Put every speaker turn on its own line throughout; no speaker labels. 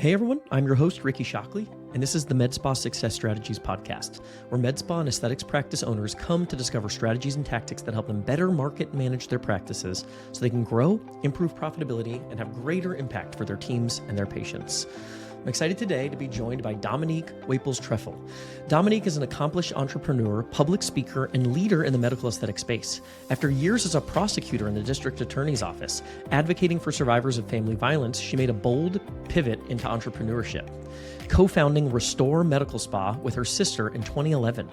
Hey everyone, I'm your host, Ricky Shockley, and this is the MedSpa Success Strategies podcast, where MedSpa and aesthetics practice owners come to discover strategies and tactics that help them better market and manage their practices so they can grow, improve profitability, and have greater impact for their teams and their patients. I'm excited today to be joined by Dominique Waples. Dominique is an accomplished entrepreneur, public speaker, and leader in the medical aesthetic space. After years as a prosecutor in the district attorney's office, advocating for survivors of family violence, she made a bold pivot into entrepreneurship, co-founding Restore Medical Spa with her sister in 2011.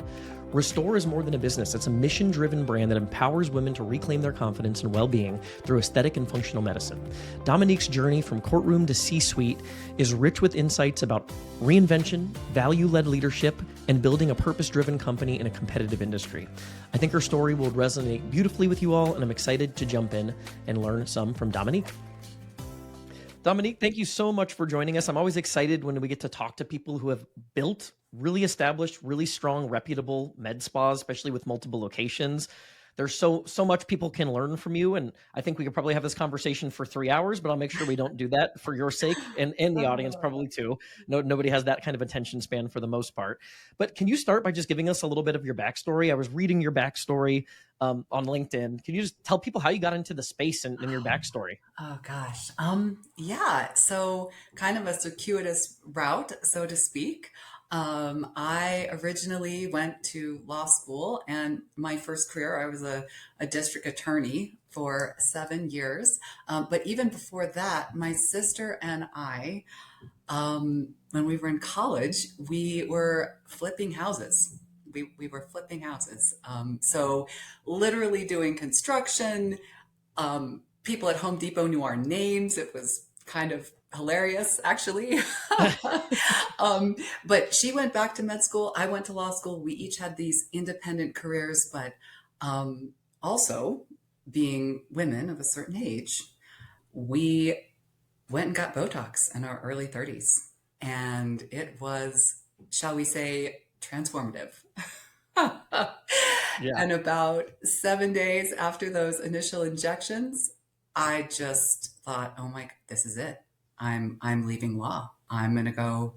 Restore is more than a business. It's a mission-driven brand that empowers women to reclaim their confidence and well-being through aesthetic and functional medicine. Dominique's journey from courtroom to C-suite is rich with insights about reinvention, value-led leadership, and building a purpose-driven company in a competitive industry. I think her story will resonate beautifully with you all, and I'm excited to jump in and learn some from Dominique. Dominique, thank you so much for joining us. I'm always excited when we get to talk to people who have built really established, really strong, reputable med spas, especially with multiple locations. There's so much people can learn from you. And I think we could probably have this conversation for 3 hours, but I'll make sure we don't do that for your sake and the audience probably too. Nobody has that kind of attention span for the most part. But can you start by just giving us a little bit of your backstory? I was reading your backstory on LinkedIn. Can you just tell people how you got into the space and your backstory?
Oh gosh. Yeah. So kind of a circuitous route, so to speak. I originally went to law school, and my first career, I was a district attorney for 7 years. But even before that, my sister and I, when we were in college, we were flipping houses. We were flipping houses. So literally doing construction. People at Home Depot knew our names. It was kind of hilarious, actually. But she went back to med school. I went to law school. We each had these independent careers, but also being women of a certain age, we went and got Botox in our early 30s. And it was, shall we say, transformative.
Yeah.
And about 7 days after those initial injections, I just thought, oh my, this is it. I'm leaving law. I'm going to go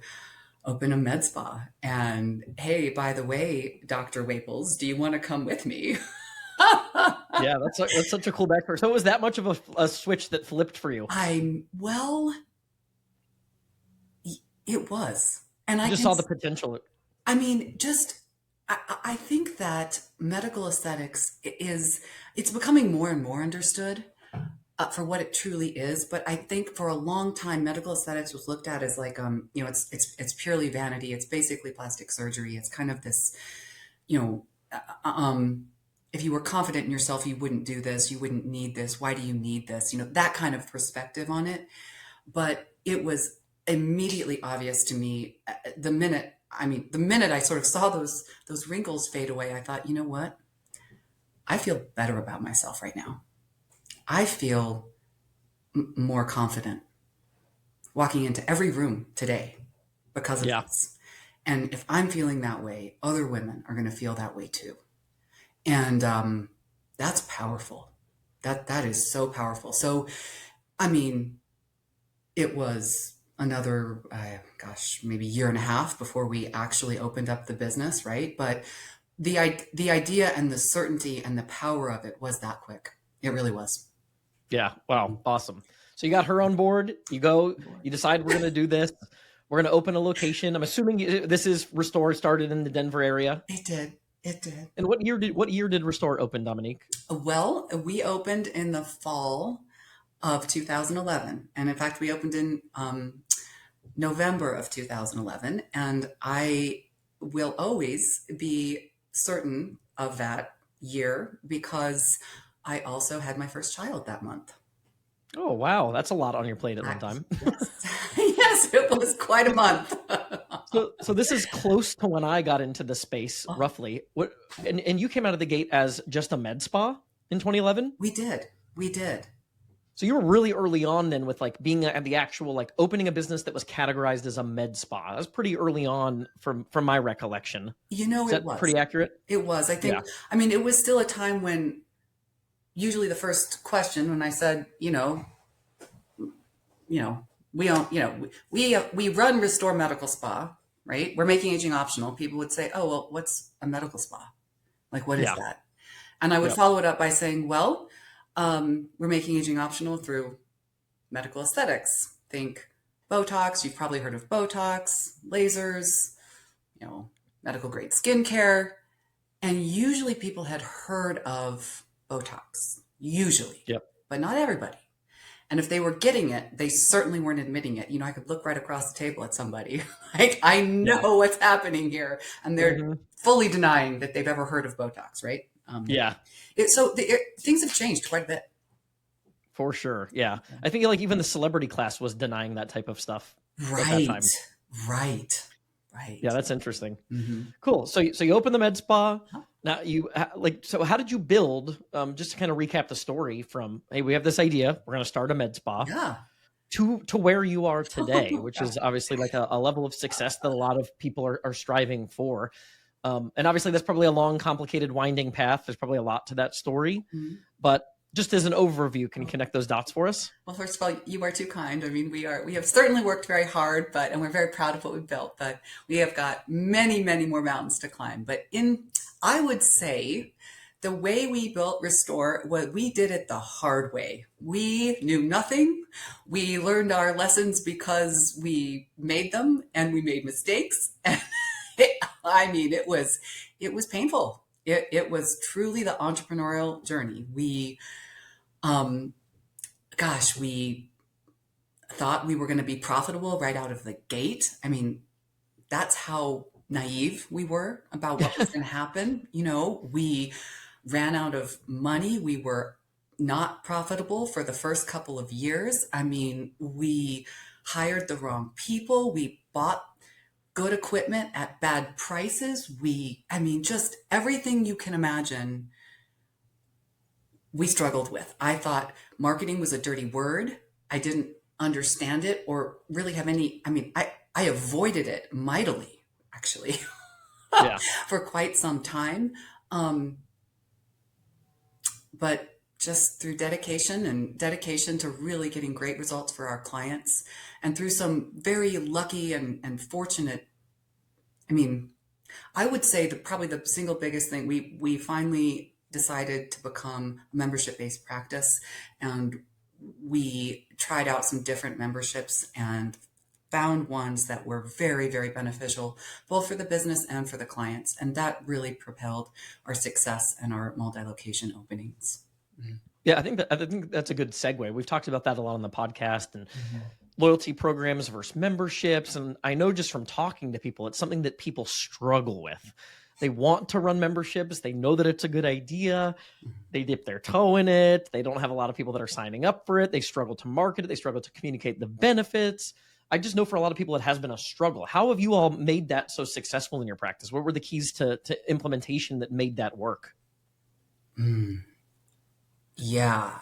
open a med spa. And hey, by the way, Dr. Waples, do you want to come with me?
Yeah, that's such a cool backstory. So it was that much of a switch that flipped for you?
It was. And
You just saw the potential.
I mean, I think that medical aesthetics it's becoming more and more understood for what it truly is. But I think for a long time, medical aesthetics was looked at as like, it's purely vanity. It's basically plastic surgery. It's kind of this, if you were confident in yourself, you wouldn't do this. You wouldn't need this. Why do you need this? That kind of perspective on it. But it was immediately obvious to me the minute I sort of saw those wrinkles fade away. I thought, you know what? I feel better about myself right now. I feel more confident walking into every room today because of this. And if I'm feeling that way, other women are going to feel that way too. And that's powerful. That is so powerful. So, I mean, it was another, maybe year and a half before we actually opened up the business, right? But the idea and the certainty and the power of it was that quick. It really was.
Yeah. Wow. Awesome. So you got her on board. You decide we're going to do this. We're going to open a location. I'm assuming this is Restore started in the Denver area.
It did.
And what year did Restore open, Dominique?
Well, we opened in the fall of 2011. And in fact, we opened in November of 2011. And I will always be certain of that year because I also had my first child that month.
Oh, wow. That's a lot on your plate at one time.
Yes, it was quite a month.
So this is close to when I got into the space, roughly. And you came out of the gate as just a med spa in 2011?
We did.
So you were really early on then with like being at the actual, like opening a business that was categorized as a med spa. That was pretty early on from my recollection.
Is that
pretty accurate?
It was, I think. Yeah. I mean, it was still a time when usually the first question when I said, we don't, we run Restore Medical Spa, right? We're making aging optional. People would say, oh, well, what's a medical spa? Like, what is
Yeah.
that? And I would
Yep.
follow it up by saying, well, we're making aging optional through medical aesthetics. Think Botox. You've probably heard of Botox, lasers, medical grade skincare. And usually people had heard of Botox, usually,
Yep.
but not everybody. And if they were getting it, they certainly weren't admitting it. I could look right across the table at somebody. Like, I
Yeah.
know what's happening here. And they're
hmm
fully denying that they've ever heard of Botox, right?
Yeah.
Things have changed quite a bit.
For sure. Yeah. I think like even the celebrity class was denying that type of stuff at that
Right,
time.
right.
Yeah, that's interesting.
Mm-hmm.
Cool. So you open the med spa. Now so how did you build, just to kind of recap the story from, hey, we have this idea, we're going to start a med spa,
Yeah.
to where you are today,
Oh,
which
yeah.
is obviously like a level of success that a lot of people are striving for. And obviously that's probably a long, complicated, winding path. There's probably a lot to that story,
Mhm.
but just as an overview, can you connect those dots for us?
Well, first of all, you are too kind. I mean, we have certainly worked very hard, and we're very proud of what we've built, but we have got many, many more mountains to climb. I would say the way we built Restore, we did it the hard way. We knew nothing. We learned our lessons because we made them and we made mistakes. I mean, it was painful. It was truly the entrepreneurial journey. Um, we thought we were going to be profitable right out of the gate. I mean, that's how naive we were about what was going to happen. We ran out of money. We were not profitable for the first couple of years. I mean, we hired the wrong people. We bought good equipment at bad prices. Just everything you can imagine, we struggled with. I thought marketing was a dirty word. I didn't understand it or really have any. I avoided it mightily, actually,
Yeah.
for quite some time. But just through dedication to really getting great results for our clients, and through some very lucky and fortunate, I would say that probably the single biggest thing, we finally decided to become a membership-based practice, and we tried out some different memberships and found ones that were very, very beneficial, both for the business and for the clients. And that really propelled our success and our multi-location openings.
Yeah, I think that's a good segue. We've talked about that a lot on the podcast, and loyalty programs versus memberships. And I know just from talking to people, it's something that people struggle with. They want to run memberships. They know that it's a good idea. They dip their toe in it. They don't have a lot of people that are signing up for it. They struggle to market it. They struggle to communicate the benefits. I just know for a lot of people, it has been a struggle. How have you all made that so successful in your practice? What were the keys to implementation that made that work?
Yeah.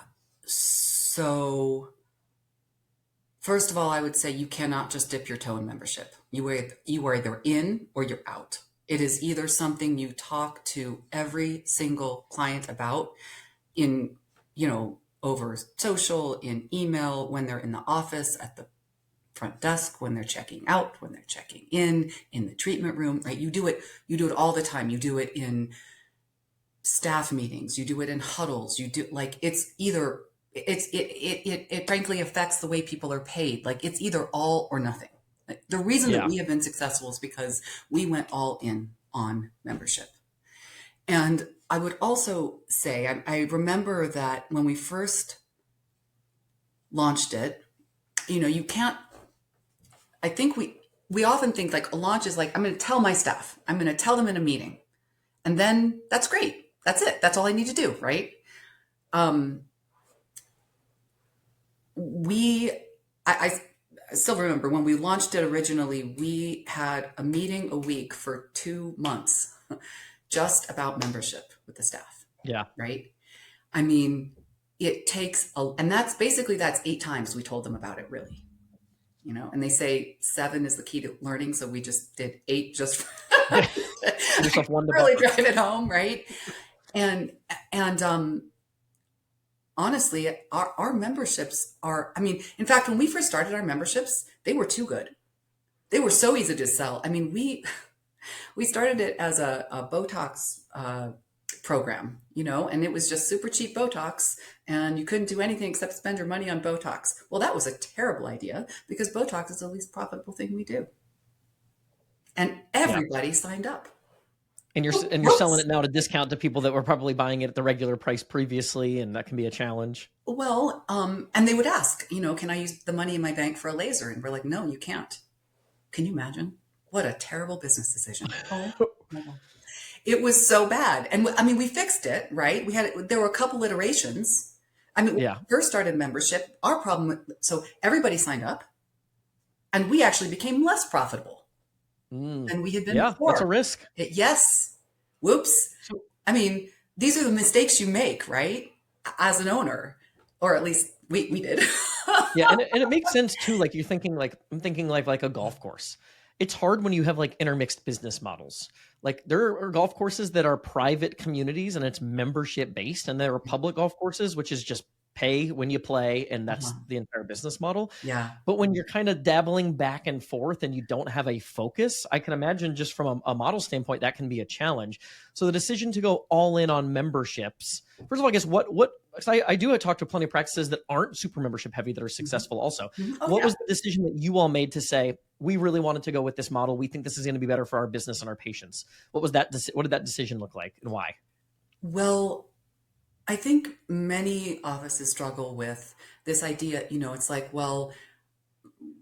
So first of all, I would say you cannot just dip your toe in membership. You are either in or you're out. It is either something you talk to every single client about in, over social, in email, when they're in the office, at the front desk, when they're checking out, when they're checking in the treatment room, right? You do it all the time. You do it in staff meetings, you do it in huddles, it frankly affects the way people are paid. Like, it's either all or nothing. Like, the reason that we have been successful is because we went all in on membership. And I would also say, I remember that when we first launched it, you can't, I think we often think like a launch is like, I'm going to tell my staff, I'm going to tell them in a meeting, and then that's great. That's it. That's all I need to do, right? I still remember when we launched it originally, we had a meeting a week for 2 months just about membership with the staff.
Yeah.
Right. It takes, and that's 8 times we told them about it, really. And they say 7 is the key to learning. So we just did 8 just
Yourself one to
really
buffer.
drive it home. Right. And honestly, our memberships are, I mean, in fact, when we first started our memberships, they were too good. They were so easy to sell. I mean, we started it as a Botox program, and it was just super cheap Botox, and you couldn't do anything except spend your money on Botox. Well, that was a terrible idea because Botox is the least profitable thing we do. And
Yeah.
everybody signed up.
And you're selling it now at a discount to people that were probably buying it at the regular price previously, and that can be a challenge.
Well, and they would ask, can I use the money in my bank for a laser? And we're like, no, you can't. Can you imagine? What a terrible business decision. Oh my God. It was so bad. And I mean, we fixed it, right? There were a couple iterations. I mean, when we first started membership, our problem, so everybody signed up and we actually became less profitable than we had been before.
That's a risk.
Yes. Whoops. I mean, these are the mistakes you make, right? As an owner, or at least we did.
Yeah. And it makes sense too. Like I'm thinking like a golf course. It's hard when you have like intermixed business models. Like there are golf courses that are private communities and it's membership based, and there are public golf courses, which is just pay when you play, and that's the entire business model.
Yeah.
But when you're kind of dabbling back and forth and you don't have a focus, I can imagine just from a model standpoint, that can be a challenge. So the decision to go all in on memberships, first of all, I guess I do talk to plenty of practices that aren't super membership heavy that are successful also. What was the decision that you all made to say, we really wanted to go with this model? We think this is going to be better for our business and our patients. What did that decision look like, and why?
Well, I think many offices struggle with this idea, it's like, well,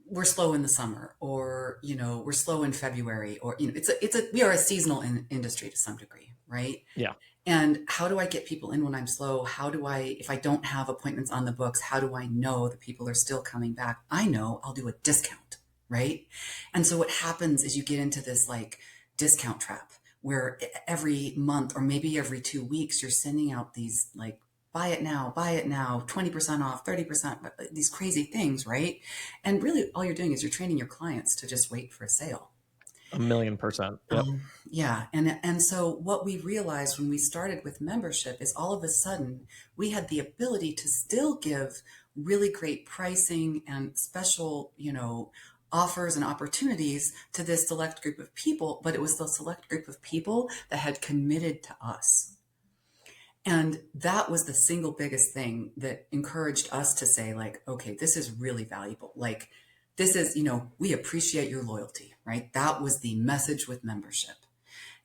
we're slow in the summer, or, we're slow in February, or, we are a seasonal industry to some degree, right?
Yeah.
And how do I get people in when I'm slow? If I don't have appointments on the books, how do I know that people are still coming back? I know I'll do a discount, right? And so what happens is you get into this like discount trap where every month or maybe every 2 weeks, you're sending out these like, buy it now, 20% off, 30%, these crazy things, right? And really all you're doing is you're training your clients to just wait for a sale.
1,000,000%. Yep.
Yeah. And so what we realized when we started with membership is all of a sudden we had the ability to still give really great pricing and special, offers and opportunities to this select group of people, but it was the select group of people that had committed to us. And that was the single biggest thing that encouraged us to say like, okay, this is really valuable. Like this is, we appreciate your loyalty, right? That was the message with membership.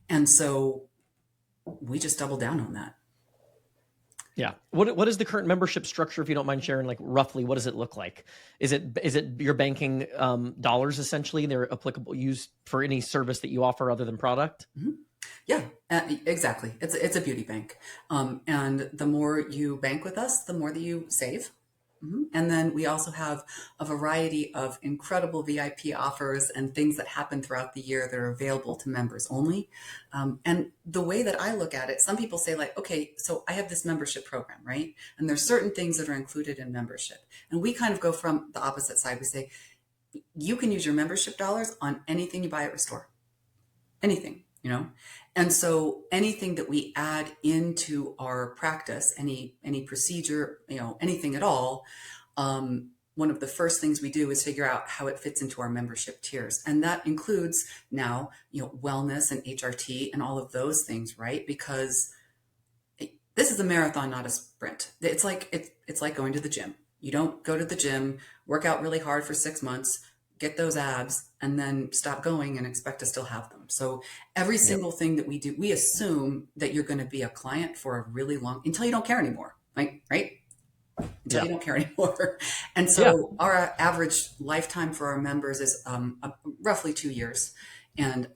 And so we just doubled down on that.
Yeah. What is the current membership structure, if you don't mind sharing, like roughly, what does it look like? Is it you're banking dollars essentially? They're applicable, used for any service that you offer other than product?
Mm-hmm. Yeah, exactly. It's a beauty bank. And the more you bank with us, the more that you save. Mm-hmm. And then we also have a variety of incredible VIP offers and things that happen throughout the year that are available to members only. And the way that I look at it, some people say like, okay, so I have this membership program, right? And there's certain things that are included in membership. And we kind of go from the opposite side. We say, you can use your membership dollars on anything you buy at Restore. Anything. And so anything that we add into our practice, any procedure, anything at all, one of the first things we do is figure out how it fits into our membership tiers. And that includes now, wellness and HRT and all of those things, right? Because this is a marathon, not a sprint. It's like going to the gym. You don't go to the gym, work out really hard for 6 months, get those abs, and then stop going and expect to still have them. So every single thing that we do, we assume that you're going to be a client for a really long, until you don't care anymore, right? Until you don't care anymore. And so our average lifetime for our members is roughly 2 years. And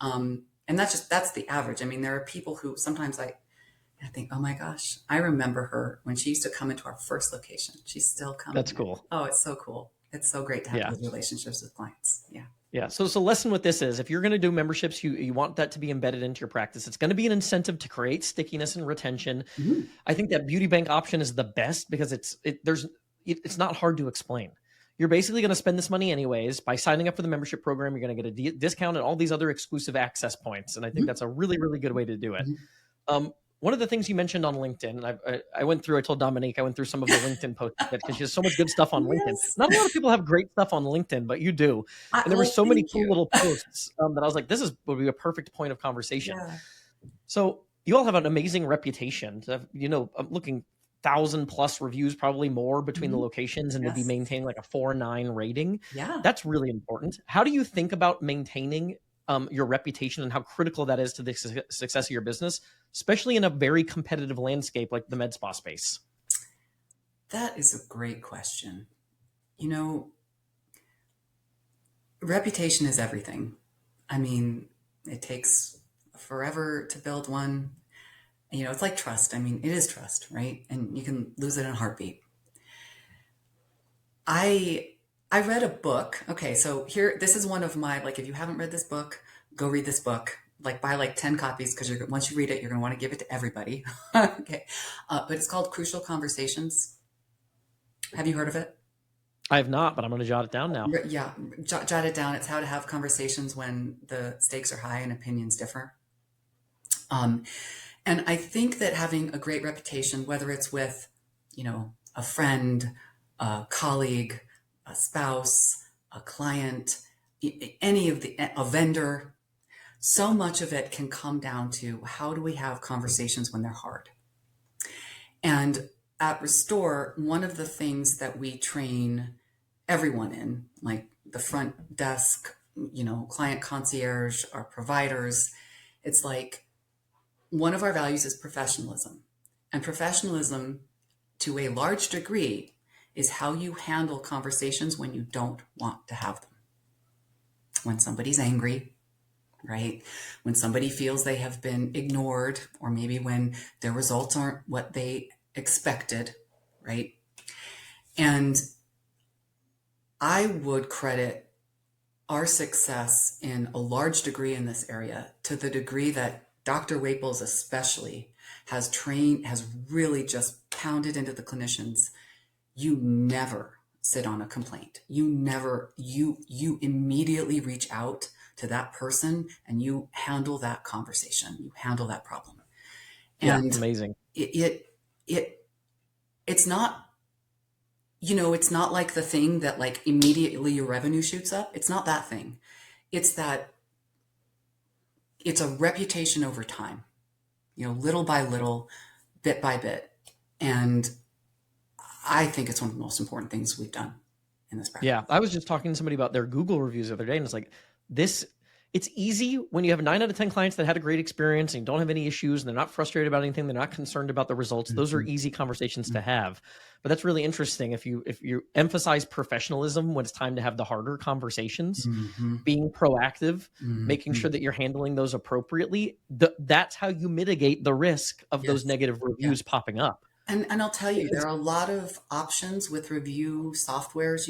that's the average. I mean, there are people who sometimes I think, oh my gosh, I remember her when she used to come into our first location. She's still coming.
That's cool.
Oh, it's so cool. It's so great to have those relationships with clients. Yeah.
Yeah. So lesson with this is, if you're going to do memberships, you want that to be embedded into your practice. It's going to be an incentive to create stickiness and retention. Mm-hmm. I think that beauty bank option is the best because it's not hard to explain. You're basically going to spend this money anyways. By signing up for the membership program, you're going to get a discount and all these other exclusive access points. And I think that's a really, really good way to do it. Mm-hmm. one of the things you mentioned on LinkedIn, and I went through, I told Dominique, I went through some of the LinkedIn posts because she has so much good stuff on LinkedIn.
Yes.
Not a lot of people have great stuff on LinkedIn, but you do. And there were
Well,
so many
thank
cool
you.
little posts that I was like, would be a perfect point of conversation.
Yeah.
So you all have an amazing reputation. I'm looking 1,000+ reviews, probably more between the
Mhm.
locations, and to be
Yes.
maintaining like a 4.9 rating.
Yeah.
That's really important. How do you think about maintaining your reputation and how critical that is to the success of your business, especially in a very competitive landscape like the med spa space?
That is a great question. You know, reputation is everything. I mean, it takes forever to build one. It's like trust. I mean, it is trust, right? And you can lose it in a heartbeat. I I read a book. Okay, so here, this is one of my, like, if you haven't read this book, go read this book. Like, buy like 10 copies because once you read it, you're going to want to give it to everybody. Okay. But it's called Crucial Conversations. Have you heard of it?
I have not, but I'm going to jot it down now.
Yeah, jot it down. It's how to have conversations when the stakes are high and opinions differ. Um, and I think that having a great reputation, whether it's with, a friend, a colleague, a spouse, a client, a vendor, so much of it can come down to how do we have conversations when they're hard. And at Restore, one of the things that we train everyone in, like the front desk, client concierge, our providers, it's like one of our values is professionalism. And professionalism, to a large degree, is how you handle conversations when you don't want to have them. When somebody's angry, right? When somebody feels they have been ignored, or maybe when their results aren't what they expected, right? And I would credit our success in a large degree in this area to the degree that Dr. Waples especially has really just pounded into the clinicians. You never sit on a complaint. You immediately reach out to that person and you handle that conversation. You handle that problem.
Yeah,
And
amazing.
it's not, it's not like the thing that like immediately your revenue shoots up. It's not that thing. It's that it's a reputation over time, little by little, bit by bit. And I think it's one of the most important things we've done in this practice.
Yeah, I was just talking to somebody about their Google reviews the other day, and it's like it's easy when you have 9 out of 10 clients that had a great experience and don't have any issues and they're not frustrated about anything, they're not concerned about the results. Those are
Mhm.
easy conversations to have. But that's really interesting if you emphasize professionalism when it's time to have the harder conversations,
Mhm.
being proactive, making
Mhm.
sure that you're handling those appropriately. That's how you mitigate the risk of those
Yes.
negative
Yeah.
reviews popping up.
And I'll tell you, there are a lot of options with review softwares,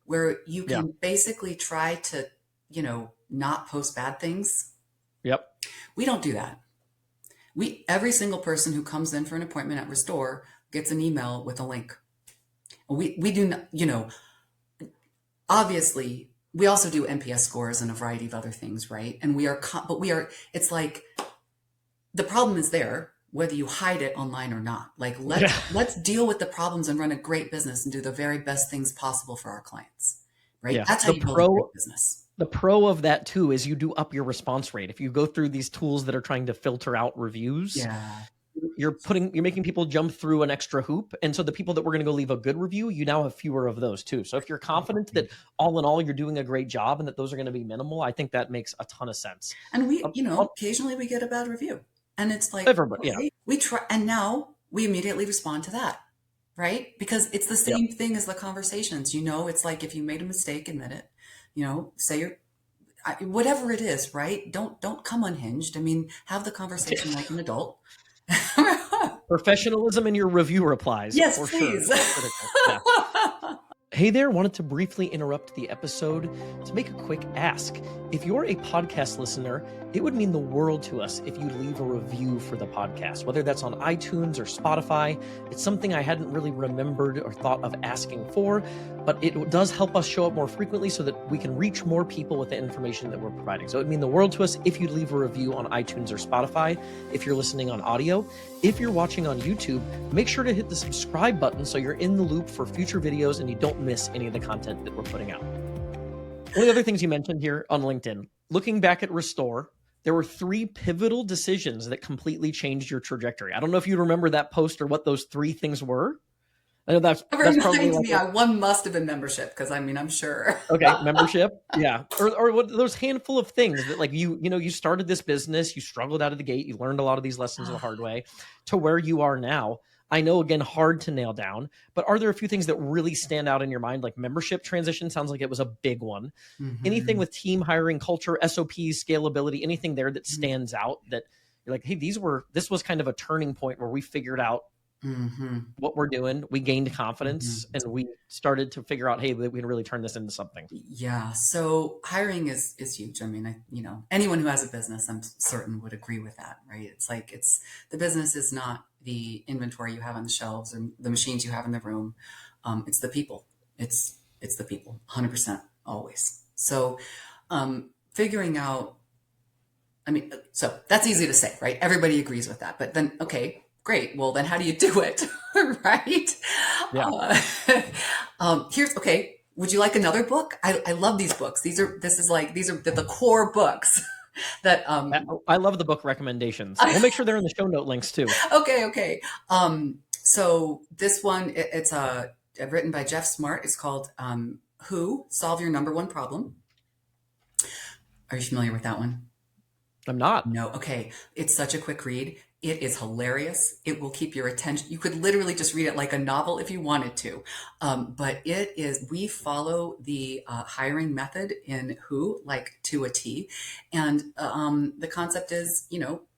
where you
Yeah.
can basically try to, not post bad things.
Yep.
We don't do that. Every single person who comes in for an appointment at Restore gets an email with a link. We do not, obviously we also do NPS scores and a variety of other things, right? And it's like the problem is there, whether you hide it online or not. Like
Yeah.
let's deal with the problems and run a great business and do the very best things possible for our clients, right?
Yeah.
That's how you build a great business.
The pro of that too is you do up your response rate. If you go through these tools that are trying to filter out reviews,
Yeah.
you're making people jump through an extra hoop. And so the people that were going to go leave a good review, you now have fewer of those too. So if you're confident that all in all you're doing a great job and that those are going to be minimal, I think that makes a ton of sense.
And
Um,
occasionally we get a bad review. And it's like,
Everybody, yeah,
okay, we try, and now we immediately respond to that, right? Because it's the
yeah.
same thing as the conversations. It's like if you made a mistake, admit it. Say whatever it is, right? Don't come unhinged. I mean, have the conversation like an adult.
Professionalism in your review replies
Yes,
for sure.
please.
That's critical. Yeah. Hey there, wanted to briefly interrupt the episode to make a quick ask. If you're a podcast listener, it would mean the world to us if you leave a review for the podcast, whether that's on iTunes or Spotify. It's something I hadn't really remembered or thought of asking for, but it does help us show up more frequently so that we can reach more people with the information that we're providing. So it would mean the world to us if you'd leave a review on iTunes or Spotify, if you're listening on audio. If you're watching on YouTube, make sure to hit the subscribe button so you're in the loop for future videos and you don't miss any of the content that we're putting out. One of the other things you mentioned here on LinkedIn, looking back at Restore, there were 3 pivotal decisions that completely changed your trajectory. I don't know if you remember that post or what those 3 things were. I know that's probably
Reminds
like
me, one must have been membership, because I mean, I'm sure.
okay, membership, yeah, or what those handful of things that like you started this business, you struggled out of the gate, you learned a lot of these lessons the hard way to where you are now. I know, again, hard to nail down, but are there a few things that really stand out in your mind? Like membership transition sounds like it was a big one.
Mm-hmm.
Anything with team hiring, culture, SOPs, scalability, anything there that stands out that you're like, hey, this was kind of a turning point where we figured out what we're doing, we gained confidence, and we started to figure out, hey, we can really turn this into something.
Yeah. So hiring is huge. I mean, anyone who has a business, I'm certain would agree with that, right? It's like, the business is not the inventory you have on the shelves or the machines you have in the room. It's the people. It's the people, 100% always. So, figuring out, I mean, so that's easy to say, right? Everybody agrees with that, but then, okay, great. Well, then how do you do it? Right?
Yeah.
Here's, okay. Would you like another book? I love these books. These are the core books that,
I love the book recommendations. We'll make sure they're in the show note links too.
Okay. So this one, it's written by Jeff Smart. It's called, Who? Solve Your Number One Problem. Are you familiar with that one?
I'm not.
No. Okay. It's such a quick read. It is hilarious. It will keep your attention. You could literally just read it like a novel if you wanted to. But we follow the hiring method in Who, like to a T. And the concept is,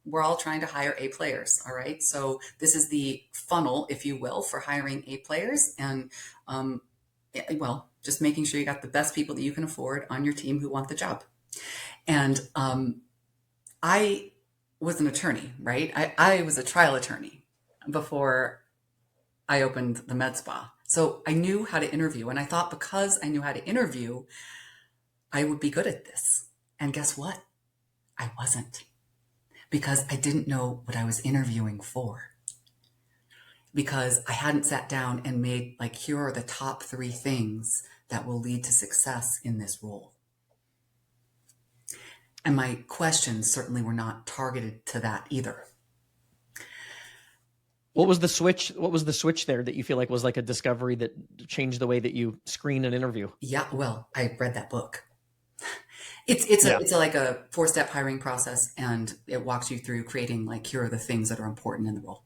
we're all trying to hire A players. All right. So this is the funnel, if you will, for hiring A players. And, just making sure you got the best people that you can afford on your team who want the job. And I was an attorney, right? I was a trial attorney before I opened the med spa. So I knew how to interview. And I thought because I knew how to interview, I would be good at this. And guess what? I wasn't. Because I didn't know what I was interviewing for. Because I hadn't sat down and made, like, here are the top 3 things that will lead to success in this role. And my questions certainly were not targeted to that either.
What was the switch? What was the switch there that you feel like was like a discovery that changed the way that you screen an interview?
Yeah, well, I read that book. It's like a 4-step hiring process, and it walks you through creating, like, here are the things that are important in the role.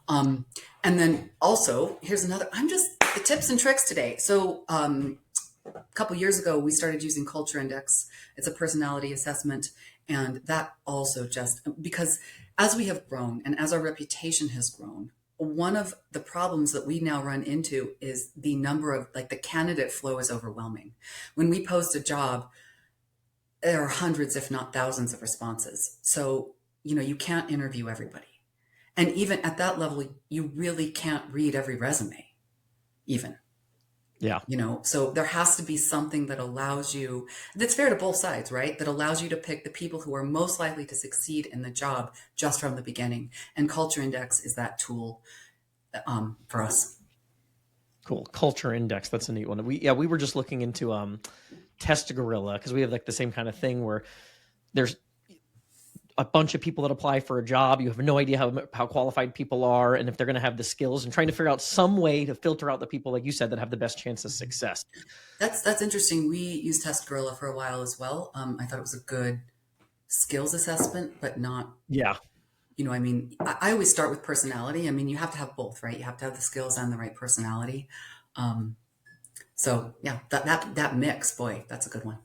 And then also, here's another. I'm just the tips and tricks today. So a couple years ago, we started using Culture Index. It's a personality assessment. And that also just because as we have grown and as our reputation has grown, one of the problems that we now run into is the number of, like, the candidate flow is overwhelming. When we post a job, there are hundreds, if not thousands of responses. So, you can't interview everybody. And even at that level, you really can't read every resume, even.
Yeah.
So there has to be something that allows you, that's fair to both sides, right? That allows you to pick the people who are most likely to succeed in the job just from the beginning. And Culture Index is that tool for us.
Cool. Culture Index. That's a neat one. We were just looking into Test Gorilla because we have like the same kind of thing where there's a bunch of people that apply for a job. You have no idea how qualified people are and if they're going to have the skills, and trying to figure out some way to filter out the people, like you said, that have the best chance of success.
That's interesting. We used Test Gorilla for a while as well. I thought it was a good skills assessment, but not.
Yeah.
I always start with personality. You have to have both, right? You have to have the skills and the right personality. So yeah, that mix, boy, that's a good one.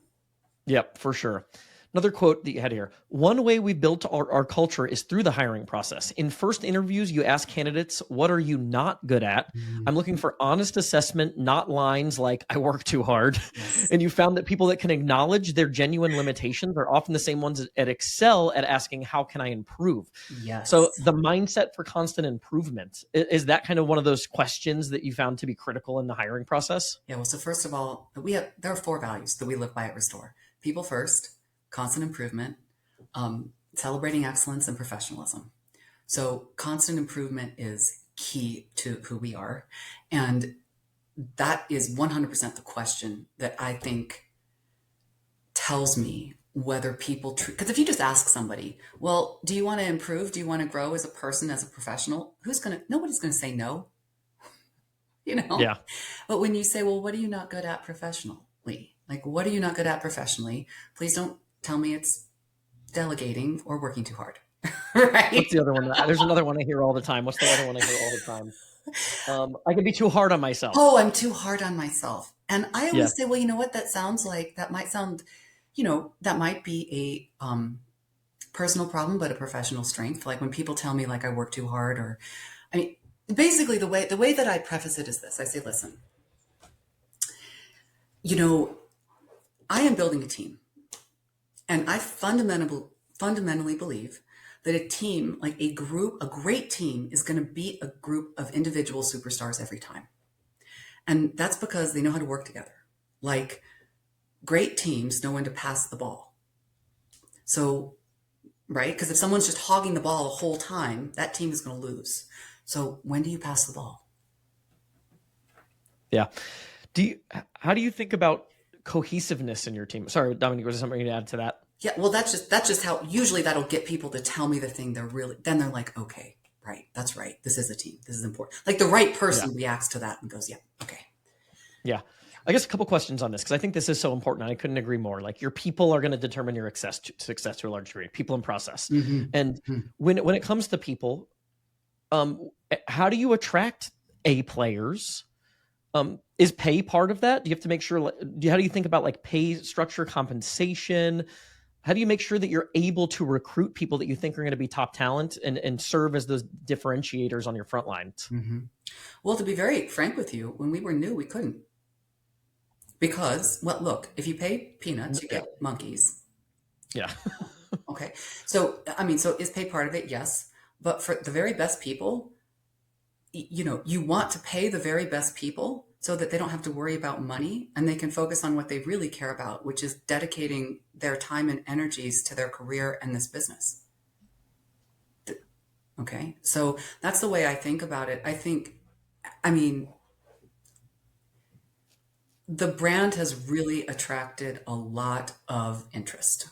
Yep, for sure. Another quote that you had here. One way we built our culture is through the hiring process. In first interviews, you ask candidates, what are you not good at? I'm looking for honest assessment, not lines like I work too hard.
Yes.
And you found that people that can acknowledge their genuine limitations are often the same ones that excel at asking, how can I improve?
Yes.
So the mindset for constant improvement, is that kind of one of those questions that you found to be critical in the hiring process?
Yeah. Well, so first of all, there are 4 values that we live by at Restore. People first, constant improvement, celebrating excellence, and professionalism. So constant improvement is key to who we are. And that is 100% the question that I think tells me whether people, because if you just ask somebody, well, do you want to improve? Do you want to grow as a person, as a professional? Nobody's going to say no,
Yeah.
But when you say, well, what are you not good at professionally? Like, what are you not good at professionally? Please don't tell me it's delegating or working too hard. Right?
What's the other one? There's another one I hear all the time. What's the other one I hear all the time? I can be too hard on myself.
Oh, I'm too hard on myself. And I always
Yeah.
say, well, you know what that sounds like? That might sound, that might be a personal problem, but a professional strength. Like when people tell me like I work too hard, or, I mean, basically the way that I preface it is this. I say, listen, I am building a team, and I fundamentally believe that a team, like a great team is going to beat a group of individual superstars every time. And that's because they know how to work together. Like great teams know when to pass the ball. So, right? Because if someone's just hogging the ball the whole time, that team is going to lose. So when do you pass the ball?
Yeah. How do you think about cohesiveness in your team? Sorry, Dominique, was there something to add to that?
Yeah, well, that's just how usually that'll get people to tell me the thing then they're like, okay, right, that's right. This is a team. This is important. Like the right person reacts to that and goes, yeah, okay.
Yeah. I guess a couple questions on this, because I think this is so important. And I couldn't agree more. Like your people are going to determine your success to a large degree, people and process.
Mm-hmm.
And when it comes to people, how do you attract A players? Is pay part of that? Do you have to make sure, how do you think about like pay structure, compensation? How do you make sure that you're able to recruit people that you think are going to be top talent and serve as those differentiators on your front lines?
Mm-hmm. Well, to be very frank with you, when we were new, we couldn't. Because, well, look, if you pay peanuts, you get monkeys.
Yeah.
Okay. So, I mean, so is pay part of it? Yes. But for the very best people, you want to pay the very best people so that they don't have to worry about money and they can focus on what they really care about, which is dedicating their time and energies to their career and this business. Okay. So that's the way I think about it. I mean, the brand has really attracted a lot of interest.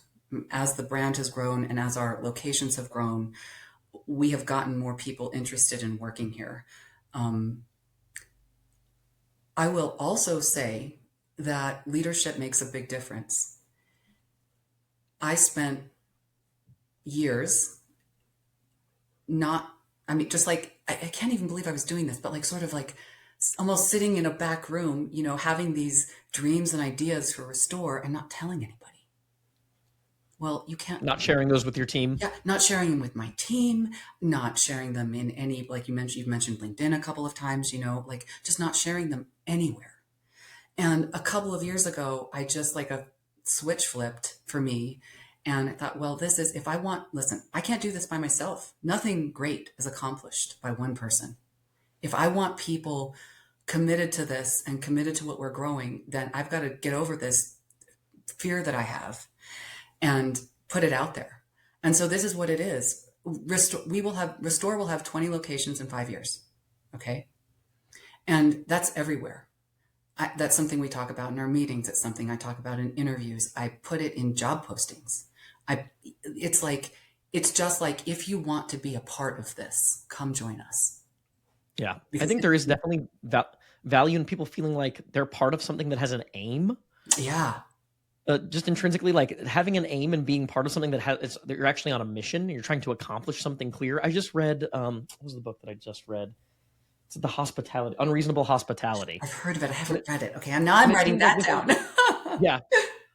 As the brand has grown and as our locations have grown, we have gotten more people interested in working here. I will also say that leadership makes a big difference. I spent years just like, I can't even believe I was doing this, but like sort of like almost sitting in a back room, having these dreams and ideas for Restore and not telling anybody. Well, you can't.
Not sharing those with your team.
Yeah, not sharing them with my team, not sharing them in any, like you've mentioned LinkedIn a couple of times, like just not sharing them anywhere. And a couple of years ago, I just like a switch flipped for me. And I thought, well, listen, I can't do this by myself. Nothing great is accomplished by one person. If I want people committed to this and committed to what we're growing, then I've got to get over this fear that I have and put it out there. And so this is what it is. Restore will have 20 locations in 5 years. Okay. And that's everywhere. That's something we talk about in our meetings. It's something I talk about in interviews. I put it in job postings. It's just like, if you want to be a part of this, come join us.
Yeah. I think there is definitely value in people feeling like they're part of something that has an aim.
Yeah.
Just intrinsically, like having an aim and being part of something that you're actually on a mission. You're trying to accomplish something clear. I just read, what was the book that I just read? It's Unreasonable Hospitality.
I've heard of it. I haven't read it. Okay. Now I'm writing that down.
Yeah.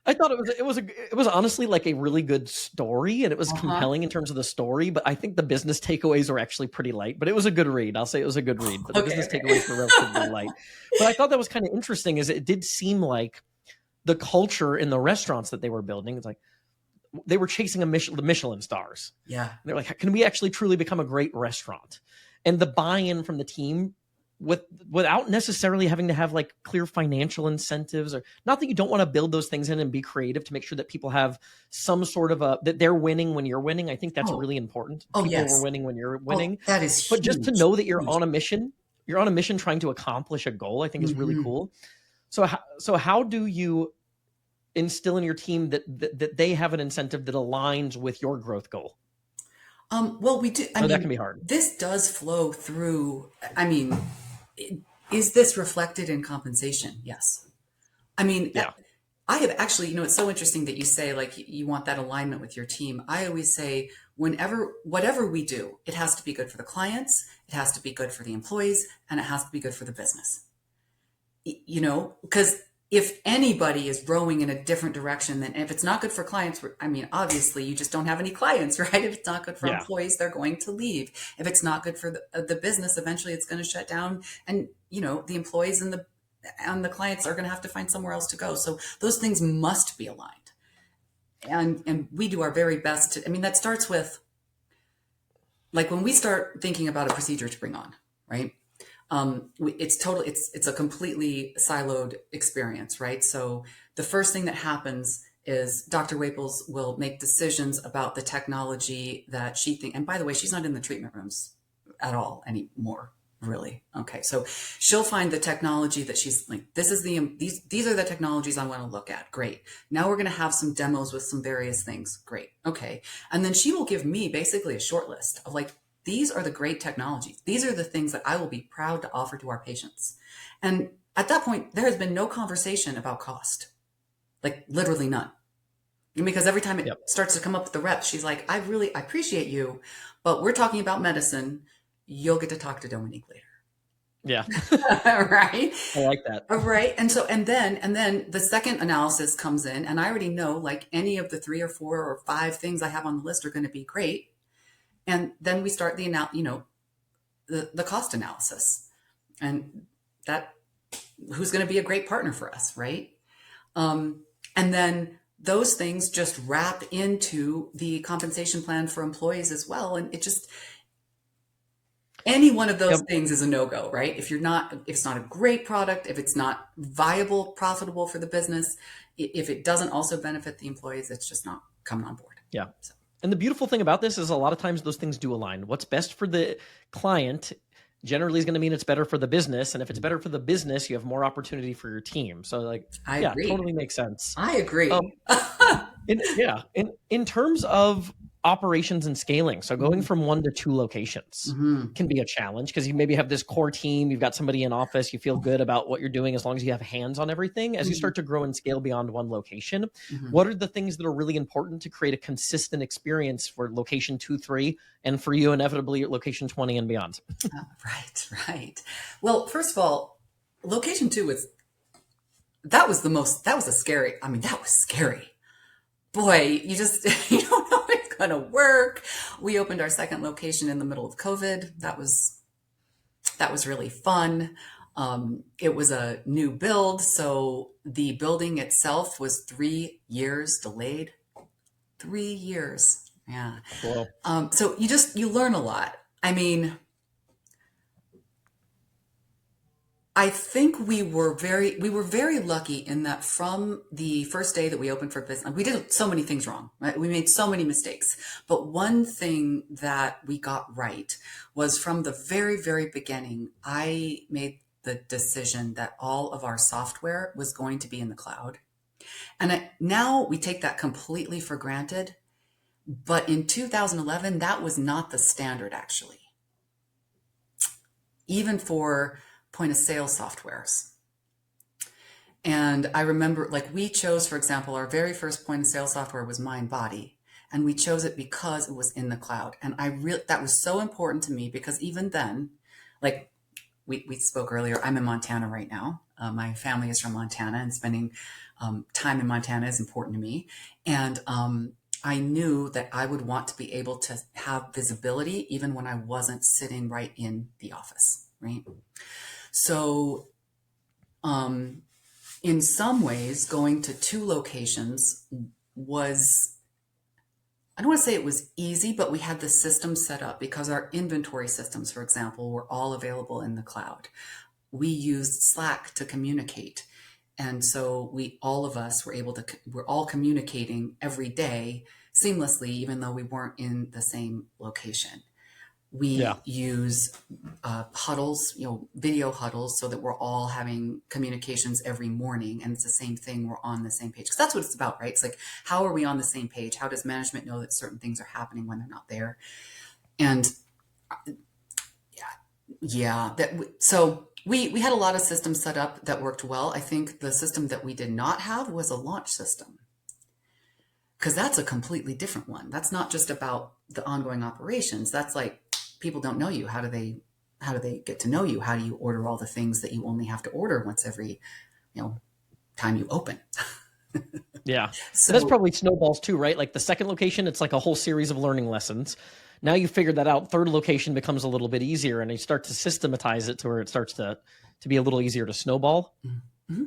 I thought it was honestly like a really good story, and it was
Uh-huh.
compelling in terms of the story, but I think the business takeaways were actually pretty light, but it was a good read. I'll say it was a good read, but the
Okay,
business
okay.
takeaways were relatively light. But I thought that was kind of interesting is it did seem like the culture in the restaurants that they were building, it's like they were chasing the Michelin stars.
Yeah.
And they're like, can we actually truly become a great restaurant? And the buy-in from the team without necessarily having to have like clear financial incentives, or not that you don't want to build those things in and be creative to make sure that people have some sort of that they're winning when you're winning. I think that's
Oh,
really important.
oh
People are
yes.
winning when you're
Oh,
winning.
that is
But just to
huge.
know that
Huge.
you're on a mission trying to accomplish a goal, I think is really
Hmm.
cool. So how do you instill in your team that they have an incentive that aligns with your growth goal?
Well, we do. I
Or that can
mean,
be hard.
this does flow through. I mean, is this reflected in compensation? Yes. I mean,
Yeah.
I have actually, it's so interesting that you say like you want that alignment with your team. I always say, whatever we do, it has to be good for the clients, it has to be good for the employees, and it has to be good for the business. Because if anybody is rowing in a different direction, then if it's not good for clients, I mean, obviously you just don't have any clients, right? If it's not good for
Yeah.
employees, they're going to leave. If it's not good for the business, eventually it's going to shut down, and the employees and the clients are going to have to find somewhere else to go. So those things must be aligned. And we do our very best to, I mean, that starts with like when we start thinking about a procedure to bring on, right? It's a completely siloed experience, right? So the first thing that happens is Dr. Waples will make decisions about the technology that she thinks, and by the way, she's not in the treatment rooms at all anymore, really. Okay, so she'll find the technology that she's like, these are the technologies I want to look at. Great. Now we're going to have some demos with some various things. Great. Okay. And then she will give me basically a short list of like, these are the great technologies. These are the things that I will be proud to offer to our patients. And at that point, there has been no conversation about cost, like literally none. Because every time it
Yep.
starts to come up with the reps, she's like, I appreciate you, but we're talking about medicine. You'll get to talk to Dominique later.
Yeah.
Right.
I like that.
Right. And then the second analysis comes in, and I already know like any of the 3 or 4 or 5 things I have on the list are going to be great. And then we start the cost analysis, and that who's going to be a great partner for us, right? And then those things just wrap into the compensation plan for employees as well. And it just, any one of those
Yep.
things is a no-go, right? If it's not a great product, if it's not viable, profitable for the business, if it doesn't also benefit the employees, it's just not coming on board.
Yeah.
So.
And the beautiful thing about this is a lot of times those things do align. What's best for the client generally is going to mean it's better for the business. And if it's better for the business, you have more opportunity for your team. So like,
I
yeah,
agree.
totally makes sense.
I agree.
In terms of operations and scaling, so going
Mhm.
from 1 to 2 locations
Mhm.
can be a challenge because you maybe have this core team, you've got somebody in office, you feel good about what you're doing as long as you have hands on everything. As you
Mhm.
start to grow and scale beyond 1 location,
Mhm.
what are the things that are really important to create a consistent experience for location 2, 3, and for you inevitably at location 20 and beyond?
Right, right. Well, first of all, location 2 that was a scary, I mean, that was scary. Boy, you just, you don't know if it's going to work. We opened our second location in the middle of COVID. That was really fun. It was a new build, so the building itself was 3 years delayed. 3 years. Yeah.
Cool.
So you learn a lot. I mean, I think we were very lucky in that from the first day that we opened for business, we did so many things wrong, right? We made so many mistakes. But one thing that we got right was from the very, very beginning, I made the decision that all of our software was going to be in the cloud. And now we take that completely for granted. But in 2011, that was not the standard, actually, even for point of sale softwares. And I remember, like, we chose, for example, our very first point of sale software was MindBody, and we chose it because it was in the cloud. And that was so important to me because even then, like we spoke earlier, I'm in Montana right now. My family is from Montana, and spending Time in Montana is important to me. And I knew that I would want to be able to have visibility even when I wasn't sitting right in the office, right? So in some ways, going to 2 locations was, I don't want to say it was easy, but we had the system set up because our inventory systems, for example, were all available in the cloud. We used Slack to communicate. And so all of us we're all communicating every day seamlessly, even though we weren't in the same location. We use huddles, video huddles, so that we're all having communications every morning. And it's the same thing. We're on the same page. Because that's what it's about, right? It's like, how are we on the same page? How does management know that certain things are happening when they're not there? And so we had a lot of systems set up that worked well. I think the system that we did not have was a launch system, because that's a completely different one. That's not just about the ongoing operations. That's like, people don't know you. How do they get to know you? How do you order all the things that you only have to order once every, time you open?
Yeah.
So
And that's probably snowballs too, right? Like the second location, it's like a whole series of learning lessons. Now you figured that out. Third location becomes a little bit easier, and you start to systematize it to where it starts to be a little easier to snowball.
Mm-hmm.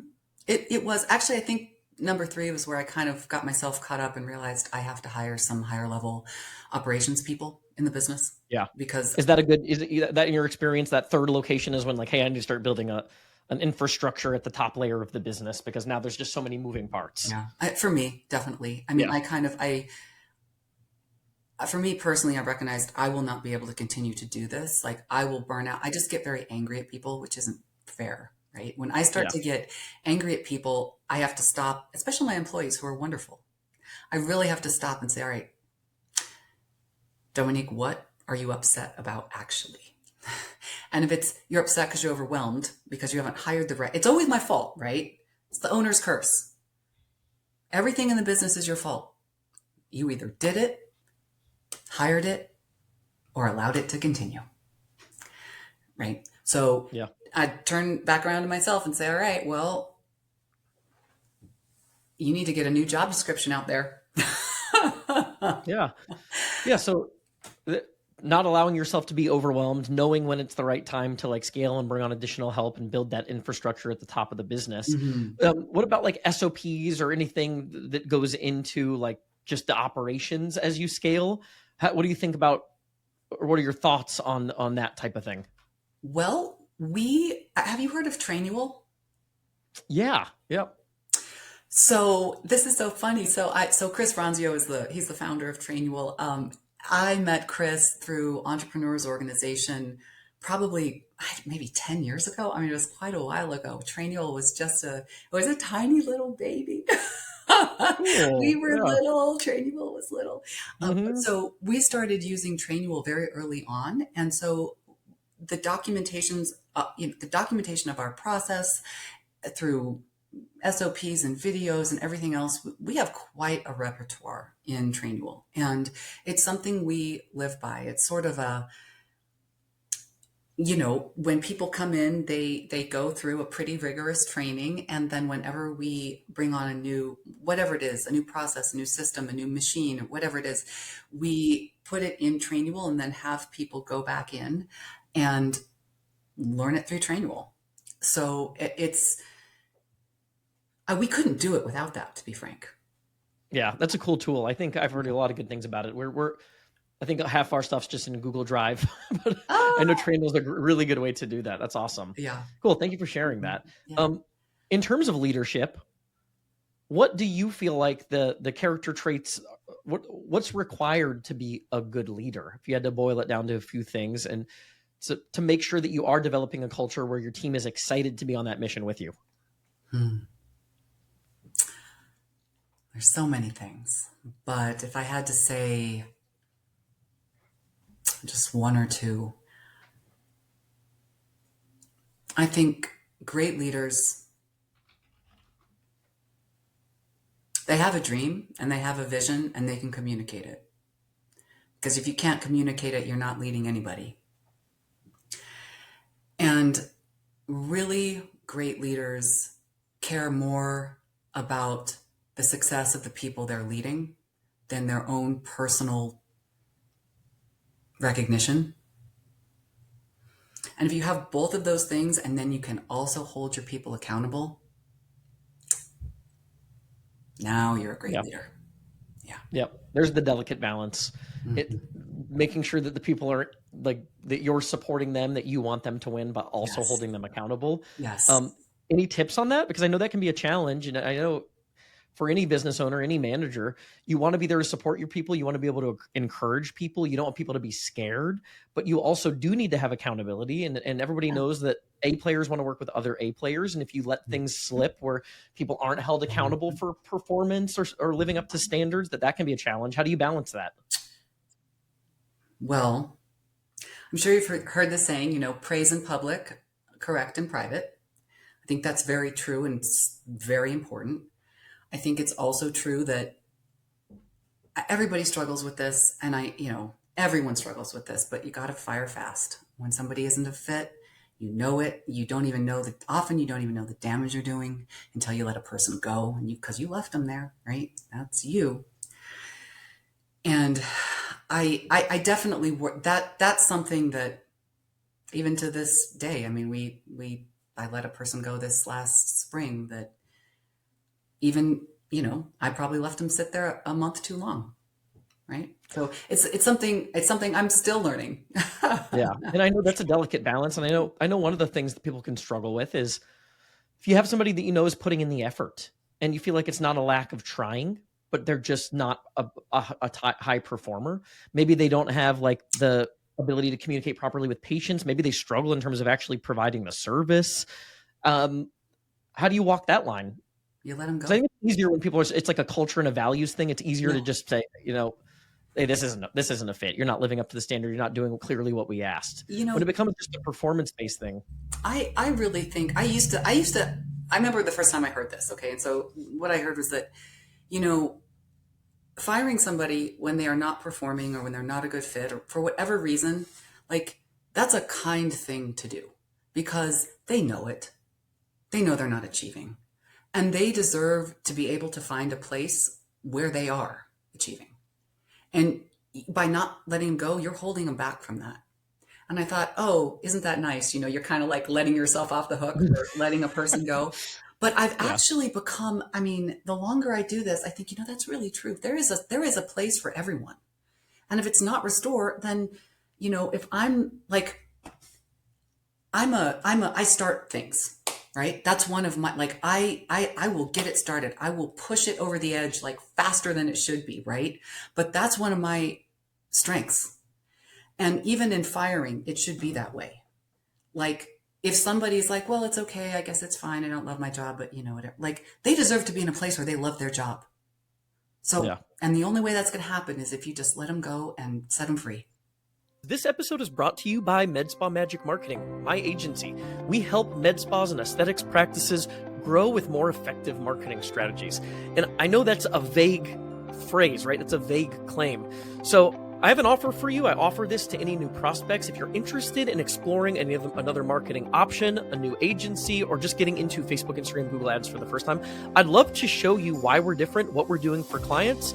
It was actually, I think number 3 was where I kind of got myself caught up and realized I have to hire some higher level operations people in the business.
Yeah.
Because
is it that in your experience, that third location is when like, hey, I need to start building an infrastructure at the top layer of the business, because now there's just so many moving parts.
Yeah, for me, definitely. I mean, for me personally, I recognized I will not be able to continue to do this. Like, I will burn out. I just get very angry at people, which isn't fair, right? When I start to get angry at people, I have to stop, especially my employees who are wonderful. I really have to stop and say, all right, Dominique, what are you upset about actually? And if you're upset because you're overwhelmed, because you haven't hired the right, it's always my fault, right? It's the owner's curse. Everything in the business is your fault. You either did it, hired it, or allowed it to continue, right? So I turn back around to myself and say, all right, well, you need to get a new job description out there.
Yeah. So not allowing yourself to be overwhelmed, knowing when it's the right time to like scale and bring on additional help and build that infrastructure at the top of the business.
Mm-hmm.
What about like SOPs or anything that goes into like just the operations as you scale? What do you think about, or what are your thoughts on that type of thing?
Well, have you heard of Trainual?
Yeah. Yep.
So this is so funny. So Chris Franzio he's the founder of Trainual. I met Chris through Entrepreneurs Organization probably maybe 10 years ago. I mean, it was quite a while ago. Trainual was it was a tiny little baby.
Cool.
We were little. Trainual was little.
Mm-hmm.
So we started using Trainual very early on. And so the documentation of our process through SOPs and videos and everything else, we have quite a repertoire in Trainual, and it's something we live by. It's sort of when people come in, they go through a pretty rigorous training, and then whenever we bring on a new process, a new system, a new machine, whatever it is, we put it in Trainual and then have people go back in and learn it through Trainual. So we couldn't do it without that, to be frank.
Yeah, that's a cool tool. I think I've heard a lot of good things about it. I think half our stuff's just in Google Drive, but I know Trainual is a really good way to do that. That's awesome.
Yeah.
Cool. Thank you for sharing that.
Yeah.
In terms of leadership, what do you feel like the character traits, what's required to be a good leader? If you had to boil it down to a few things, and to make sure that you are developing a culture where your team is excited to be on that mission with you.
There's so many things, but if I had to say just one or two, I think great leaders, they have a dream and they have a vision and they can communicate it. Because if you can't communicate it, you're not leading anybody. And really great leaders care more about the success of the people they're leading than their own personal recognition. And if you have both of those things, and then you can also hold your people accountable, now you're a great
Yeah.
leader. Yeah.
Yep. There's the delicate balance. It
Mhm.
making sure that the people are like that you're supporting them, that you want them to win, but also
Yes.
holding them accountable.
Yes.
Um, any tips on that? Because I know that can be a challenge, and I know for any business owner, any manager, you want to be there to support your people. You want to be able to encourage people. You don't want people to be scared, but you also do need to have accountability. And everybody
Yeah.
knows that A players want to work with other A players. And if you let things slip where people aren't held accountable for performance or living up to standards, that can be a challenge. How do you balance that?
Well, I'm sure you've heard the saying, praise in public, correct in private. I think that's very true and it's very important. I think it's also true that everybody struggles with this, and everyone struggles with this, but you got to fire fast. When somebody isn't a fit, you know it. You don't even know that often you don't even know the damage you're doing until you let a person go, and because you left them there, right? That's you. And I definitely that's something that even to this day, I mean, I let a person go this last spring that even, I probably left them sit there a month too long. Right. So it's something I'm still learning.
Yeah. And I know that's a delicate balance. And I know one of the things that people can struggle with is if you have somebody that you know is putting in the effort and you feel like it's not a lack of trying, but they're just not a high performer. Maybe they don't have like the ability to communicate properly with patients. Maybe they struggle in terms of actually providing the service. How do you walk that line?
You let them
Because I
go.
think it's easier when people are, it's like a culture and a values thing. It's easier to
Yeah.
just say, hey, this isn't a fit. You're not living up to the standard. You're not doing clearly what we asked.
You
When it
know,
becomes just a performance-based thing.
I really think I remember the first time I heard this. Okay. And so what I heard was that, you know, firing somebody when they are not performing or when they're not a good fit or for whatever reason, like that's a kind thing to do because they know it. They know they're not achieving and they deserve to be able to find a place where they are achieving. And by not letting them go, you're holding them back from that. And I thought, oh, isn't that nice? You're kind of like letting yourself off the hook for letting a person go. But I've
Yeah.
actually become, I mean, the longer I do this, I think, that's really true. There is a place for everyone. And if it's not restore, then, if I'm like, I start things, right? That's one of my, like, I will get it started. I will push it over the edge like faster than it should be, right? But that's one of my strengths. And even in firing, it should be that way. Like, if somebody's like, well, it's okay, I guess it's fine, I don't love my job, but whatever. Like, they deserve to be in a place where they love their job. So,
Yeah.
and the only way that's going to happen is if you just let them go and set them free.
This episode is brought to you by MedSpa Magic Marketing, my agency. We help med spas and aesthetics practices grow with more effective marketing strategies. And I know that's a vague phrase, right? It's a vague claim. So I have an offer for you. I offer this to any new prospects. If you're interested in exploring another marketing option, a new agency, or just getting into Facebook, Instagram, Google Ads for the first time, I'd love to show you why we're different, what we're doing for clients.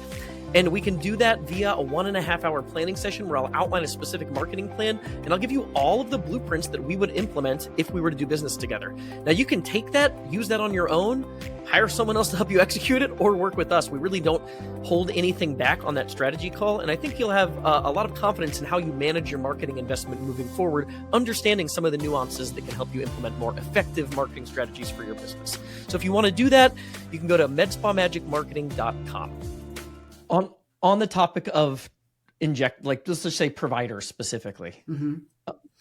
And we can do that via a 1.5 hour planning session where I'll outline a specific marketing plan and I'll give you all of the blueprints that we would implement if we were to do business together. Now you can take that, use that on your own, hire someone else to help you execute it, or work with us. We really don't hold anything back on that strategy call. And I think you'll have a lot of confidence in how you manage your marketing investment moving forward, understanding some of the nuances that can help you implement more effective marketing strategies for your business. So if you want to do that, you can go to medspamagicmarketing.com. On the topic of let's just say providers specifically,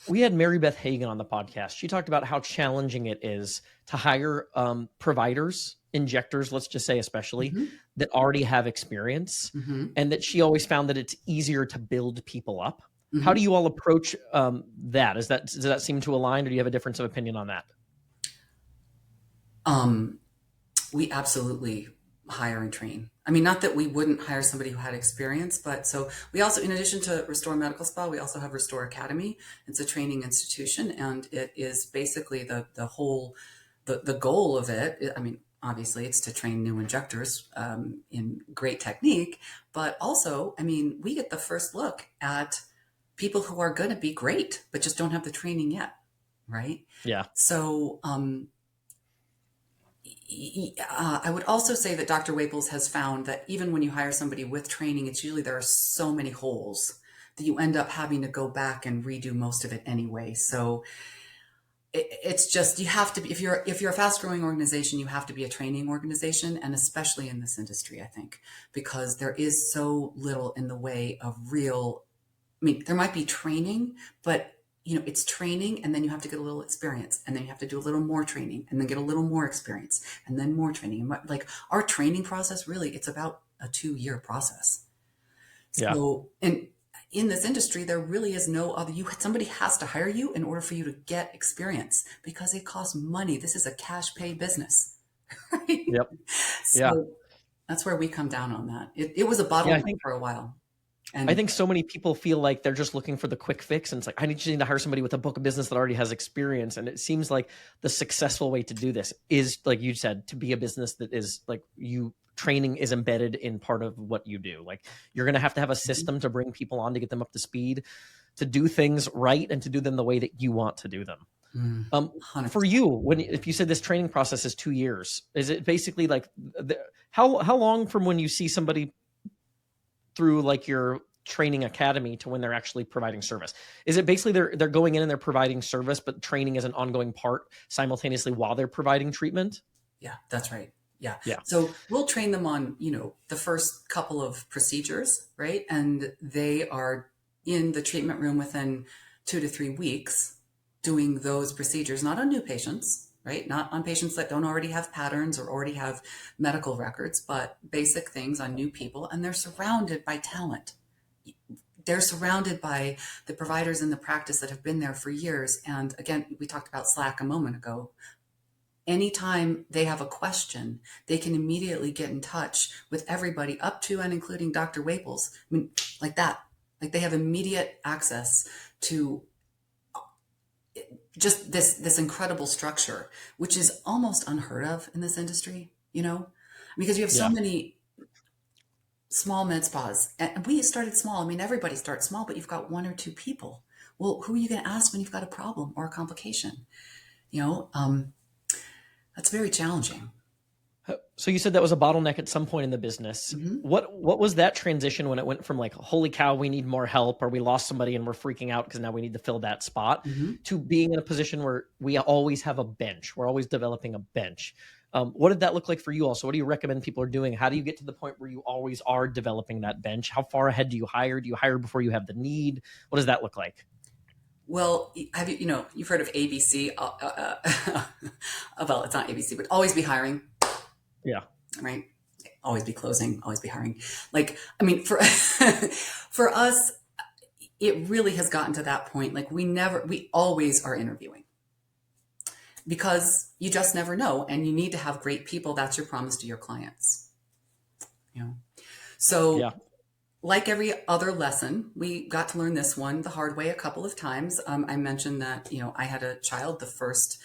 we had Mary Beth Hagan on the podcast. She talked about how challenging it is to hire providers, injectors, let's just say especially, that already have experience, and that she always found that it's easier to build people up. How do you all approach that? Does that seem to align, or do you have a difference of opinion on that?
We absolutely hire and train. I mean, not that we wouldn't hire somebody who had experience, but so we also, in addition to Restore Medical Spa, we also have Restore Academy. It's a training institution, and it is basically the goal of it. I mean, obviously it's to train new injectors in great technique, but also, I mean, we get the first look at people who are going to be great, but just don't have the training yet, right?
Yeah.
So I would also say that Dr. Waples has found that even when you hire somebody with training, it's usually there are so many holes that you end up having to go back and redo most of it anyway. So it's just, you have to be, if you're a fast growing organization, you have to be a training organization, and especially in this industry, I think, because there is so little in the way of real, I mean, there might be training, but it's training, and then you have to get a little experience, and then you have to do a little more training, and then get a little more experience, and then more training. Like our training process, really, it's about a 2-year process.
Yeah.
So, and in this industry, there really is no other, somebody has to hire you in order for you to get experience, because it costs money. This is a cash pay business. Right?
Yep. Yeah.
So that's where we come down on that. It was a
Yeah.
bottleneck for a while.
I
And
think so many people feel like they're just looking for the quick fix. And it's like, I need to hire somebody with a book of business that already has experience. And it seems like the successful way to do this is, like you said, to be a business that is like training is embedded in part of what you do. Like you're going to have a system to bring people on, to get them up to speed, to do things right, and to do them the way that you want to do them.
100%.
For you, if you said this training process is 2 years, is it basically like how long from when you see somebody through like your training academy to when they're actually providing service? Is it basically they're going in and they're providing service, but training is an ongoing part simultaneously while they're providing treatment?
Yeah, that's right. Yeah.
Yeah.
So we'll train them on, the first couple of procedures, right? And they are in the treatment room within 2 to 3 weeks doing those procedures, not on new patients, right? Not on patients that don't already have patterns or already have medical records, but basic things on new people. And they're surrounded by talent. They're surrounded by the providers in the practice that have been there for years. And again, we talked about Slack a moment ago. Anytime they have a question, they can immediately get in touch with everybody up to and including Dr. Waples. I mean, like that. Like they have immediate access to just this incredible structure, which is almost unheard of in this industry, because you have so many small med spas. And we started small. I mean, everybody starts small, but you've got 1 or 2 people. Well, who are you going to ask when you've got a problem or a complication? That's very challenging.
So you said that was a bottleneck at some point in the business.
Mm-hmm.
What was that transition when it went from like, holy cow, we need more help, or we lost somebody and we're freaking out because now we need to fill that spot, to being in a position where we always have a bench? We're always developing a bench. What did that look like for you also? What do you recommend people are doing? How do you get to the point where you always are developing that bench? How far ahead do you hire? Do you hire before you have the need? What does that look like?
Well, have you've heard of ABC? Well, it's not ABC, but always be hiring.
Yeah.
Right. Always be closing, always be hiring. Like, I mean, for, for us, it really has gotten to that point. Like we always are interviewing, because you just never know. And you need to have great people. That's your promise to your clients. So
Yeah.
like every other lesson, we got to learn this one the hard way a couple of times. I mentioned that, I had a child the first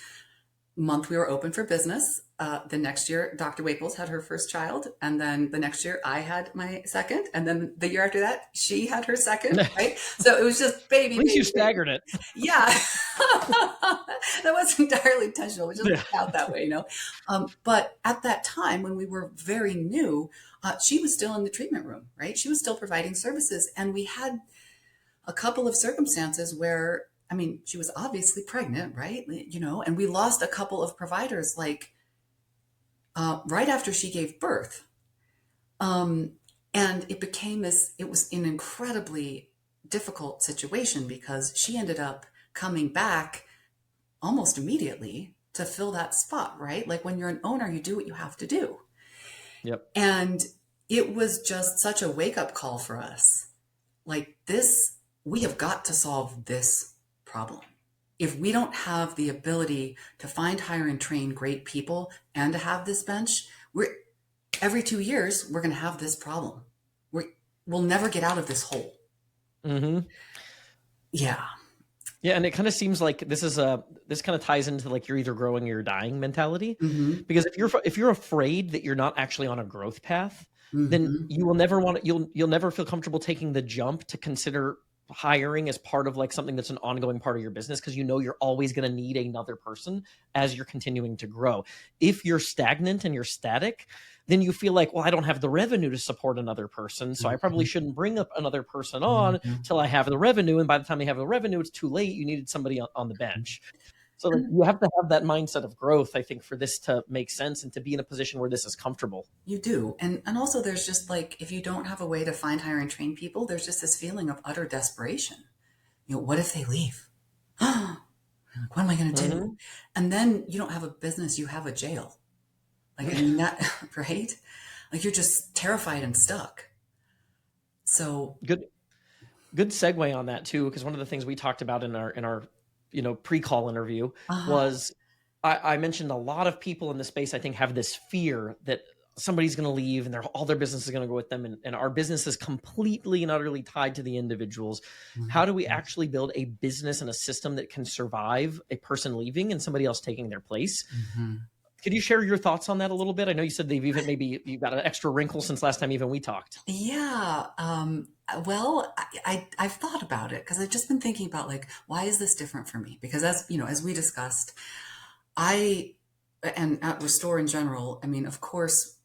month we were open for business. The next year, Dr. Waples had her first child. And then the next year I had my second. And then the year after that, she had her second, right? So it was just baby.
At least you staggered it.
Yeah. That wasn't entirely intentional. It just worked out that way, But at that time, when we were very new, she was still in the treatment room, right? She was still providing services. And we had a couple of circumstances where, I mean, she was obviously pregnant, right? And we lost a couple of providers, like right after she gave birth. And it became it was an incredibly difficult situation, because she ended up coming back almost immediately to fill that spot, right? Like when you're an owner, you do what you have to do.
Yep.
And it was just such a wake-up call for us. Like we have got to solve this problem. If we don't have the ability to find, hire, and train great people, and to have this bench, every 2 years, we're going to have this problem. We'll never get out of this hole.
Mm-hmm.
Yeah.
Yeah, and it kind of seems like this kind of ties into like you're either growing or you're dying mentality.
Mm-hmm.
Because if you're afraid that you're not actually on a growth path, then
Mm-hmm.
you will never want to you'll never feel comfortable taking the jump to consider hiring as part of like something that's an ongoing part of your business, because you know you're always going to need another person as you're continuing to grow. If you're stagnant and you're static, then you feel like, well, I don't have the revenue to support another person, so I probably shouldn't bring up another person on
Mm-hmm.
till I have the revenue. And by the time I have the revenue, it's too late. You needed somebody on the bench. So like
And
you have to have that mindset of growth, I think, for this to make sense and to be in a position where this is comfortable.
you do. And also there's just like, if you don't have a way to find, hire, and train people, there's just this feeling of utter desperation. What if they leave? Like, what am I going to do?
Hmm.
And then you don't have a business, you have a jail. Like, I mean, that, right? Like, you're just terrified and stuck. So,
Good good segue on that too, because one of the things we talked about in our pre-call interview
uh,
was I mentioned a lot of people in the space I think have this fear that somebody's going to leave and all their business is going to go with them, and our business is completely and utterly tied to the individuals. How do we actually build a business and a system that can survive a person leaving and somebody else taking their place?
mhm.
Could you share your thoughts on that a little bit? I know you said they've even maybe you got an extra wrinkle since last time even we talked.
Yeah. Well, I've thought about it because I've just been thinking about like, why is this different for me? Because as you know, as we discussed, I and at Restore in general, I mean, of course,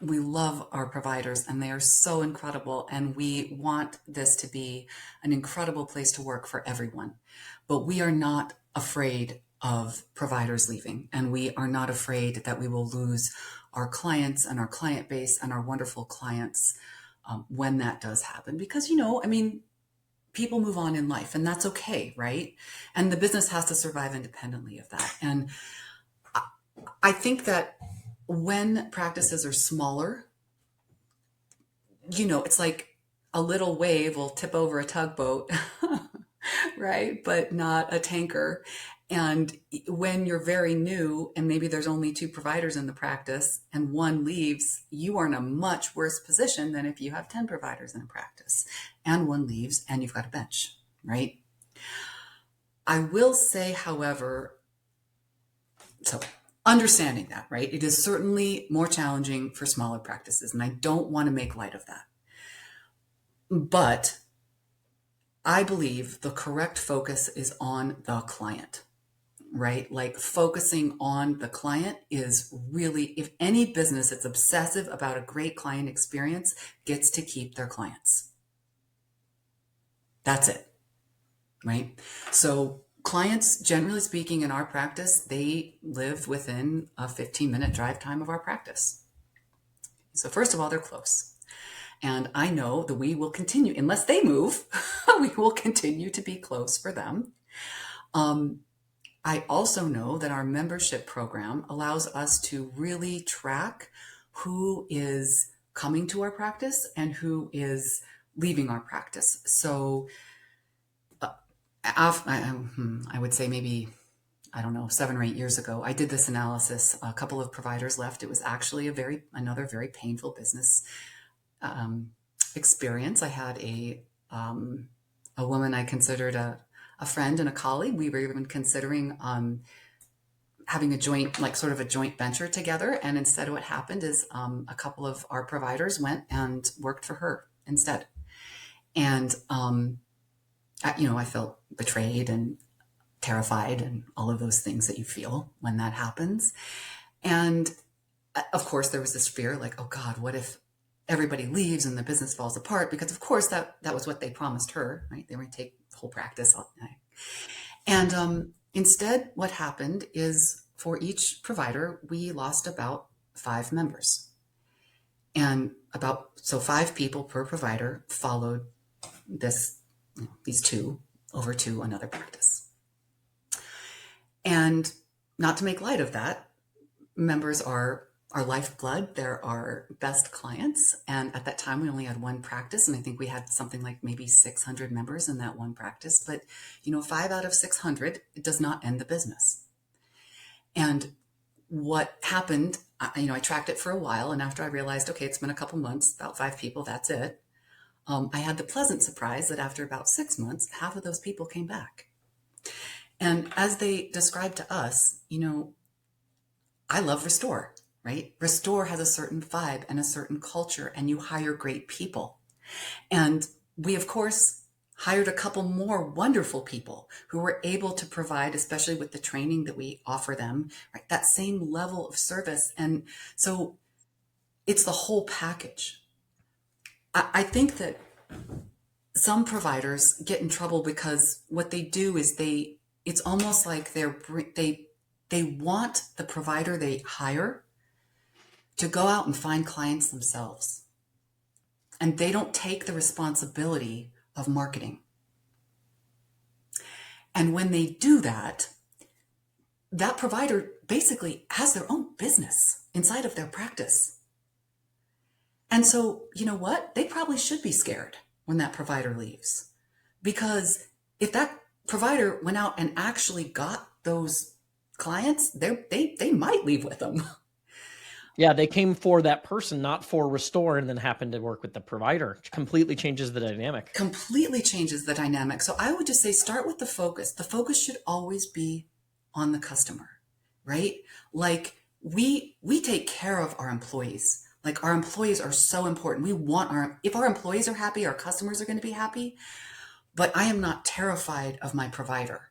we love our providers and they are so incredible. And we want this to be an incredible place to work for everyone. But we are not afraid of providers leaving. And we are not afraid that we will lose our clients and our client base and our wonderful clients when that does happen. Because, I mean, people move on in life and that's okay, right? And the business has to survive independently of that. And I think that when practices are smaller, it's like a little wave will tip over a tugboat, right? But not a tanker. And when you're very new and maybe there's only two providers in the practice and one leaves, you are in a much worse position than if you have 10 providers in a practice and one leaves and you've got a bench, right? I will say, however, so understanding that, right? It is certainly more challenging for smaller practices, and I don't want to make light of that. But I believe the correct focus is on the client, right? Like focusing on the client is really, if any business that's obsessive about a great client experience gets to keep their clients. That's it, right? So clients, generally speaking, in our practice, they live within a 15-minute drive time of our practice. So first of all, they're close. And I know that we will continue, unless they move, we will continue to be close for them. I also know that our membership program allows us to really track who is coming to our practice and who is leaving our practice. So I would say maybe, I don't know, 7 or 8 years ago, I did this analysis. A couple of providers left. It was actually another very painful business experience. I had a woman I considered a friend and a colleague. We were even considering having a joint, like sort of a joint venture together. And instead what happened is a couple of our providers went and worked for her instead. And, I felt betrayed and terrified and all of those things that you feel when that happens. And of course, there was this fear like, oh God, what if everybody leaves and the business falls apart? Because of course that was what they promised her, right? They were going to take the whole practice. And instead, what happened is for each provider, we lost about 5 members. And so 5 people per provider followed these two over to another practice. And not to make light of that, members are our lifeblood. They're our best clients. And at that time, we only had one practice. And I think we had something like maybe 600 members in that one practice. But, 5 out of 600, it does not end the business. And what happened, I tracked it for a while. And after I realized, okay, it's been a couple months, about 5 people, that's it. I had the pleasant surprise that after about 6 months, half of those people came back. And as they described to us, I love Restore, right? Restore has a certain vibe and a certain culture, and you hire great people. And we, of course, hired a couple more wonderful people who were able to provide, especially with the training that we offer them, right, that same level of service. And so it's the whole package. I think that some providers get in trouble because what they do is it's almost like they want the provider they hire to go out and find clients themselves. And they don't take the responsibility of marketing. And when they do that, that provider basically has their own business inside of their practice. And so, you know what? They probably should be scared when that provider leaves. Because if that provider went out and actually got those clients, they might leave with them.
Yeah, they came for that person, not for Restore, and then happened to work with the provider. It completely changes the dynamic.
Completely changes the dynamic. So I would just say start with the focus. The focus should always be on the customer, right? Like we take care of our employees. Like our employees are so important. If our employees are happy, our customers are going to be happy. But I am not terrified of my provider,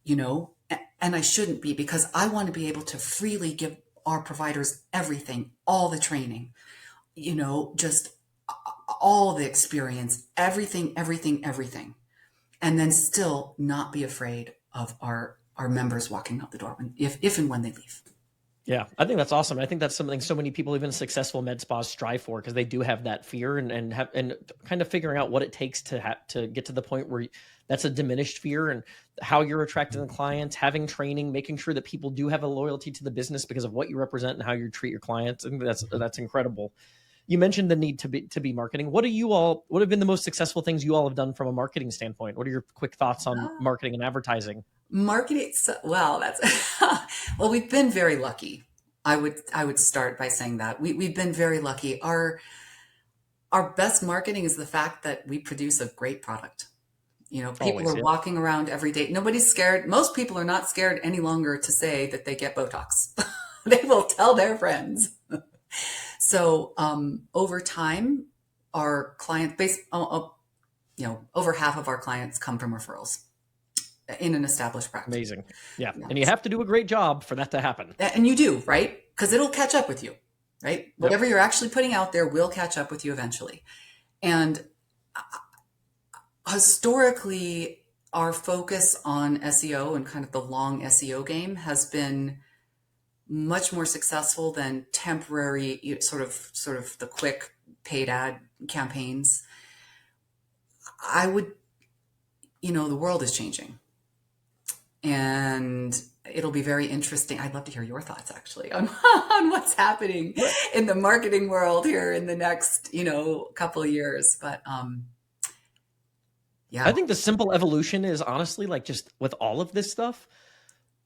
and I shouldn't be, because I want to be able to freely give our providers everything, all the training, just all the experience, everything. And then still not be afraid of our members walking out the door if and when they leave.
Yeah, I think that's awesome. I think that's something so many people, even successful med spas, strive for, because they do have that fear and kind of figuring out what it takes to get to the point where that's a diminished fear, and how you're attracting the clients, having training, making sure that people do have a loyalty to the business because of what you represent and how you treat your clients. I think that's incredible. You mentioned the need to be marketing. What have been the most successful things you all have done from a marketing standpoint? What are your quick thoughts on marketing and advertising?
Marketing, well, well, we've been very lucky. I would start by saying that we've been very lucky. Our best marketing is the fact that we produce a great product. People
Always,
are
yeah.
walking around every day. Nobody's scared. Most people are not scared any longer to say that they get Botox. They will tell their friends. So over time, our client base, over half of our clients come from referrals in an established practice.
Amazing. Yeah. And you have to do a great job for that to happen.
And you do, right? Because it'll catch up with you, right? Yep. Whatever you're actually putting out there will catch up with you eventually. And historically, our focus on SEO and kind of the long SEO game has been much more successful than temporary, sort of the quick paid ad campaigns. The world is changing. And it'll be very interesting. I'd love to hear your thoughts, actually, on what's happening in the marketing world here in the next, couple of years. But yeah,
I think the simple evolution is honestly, like, just with all of this stuff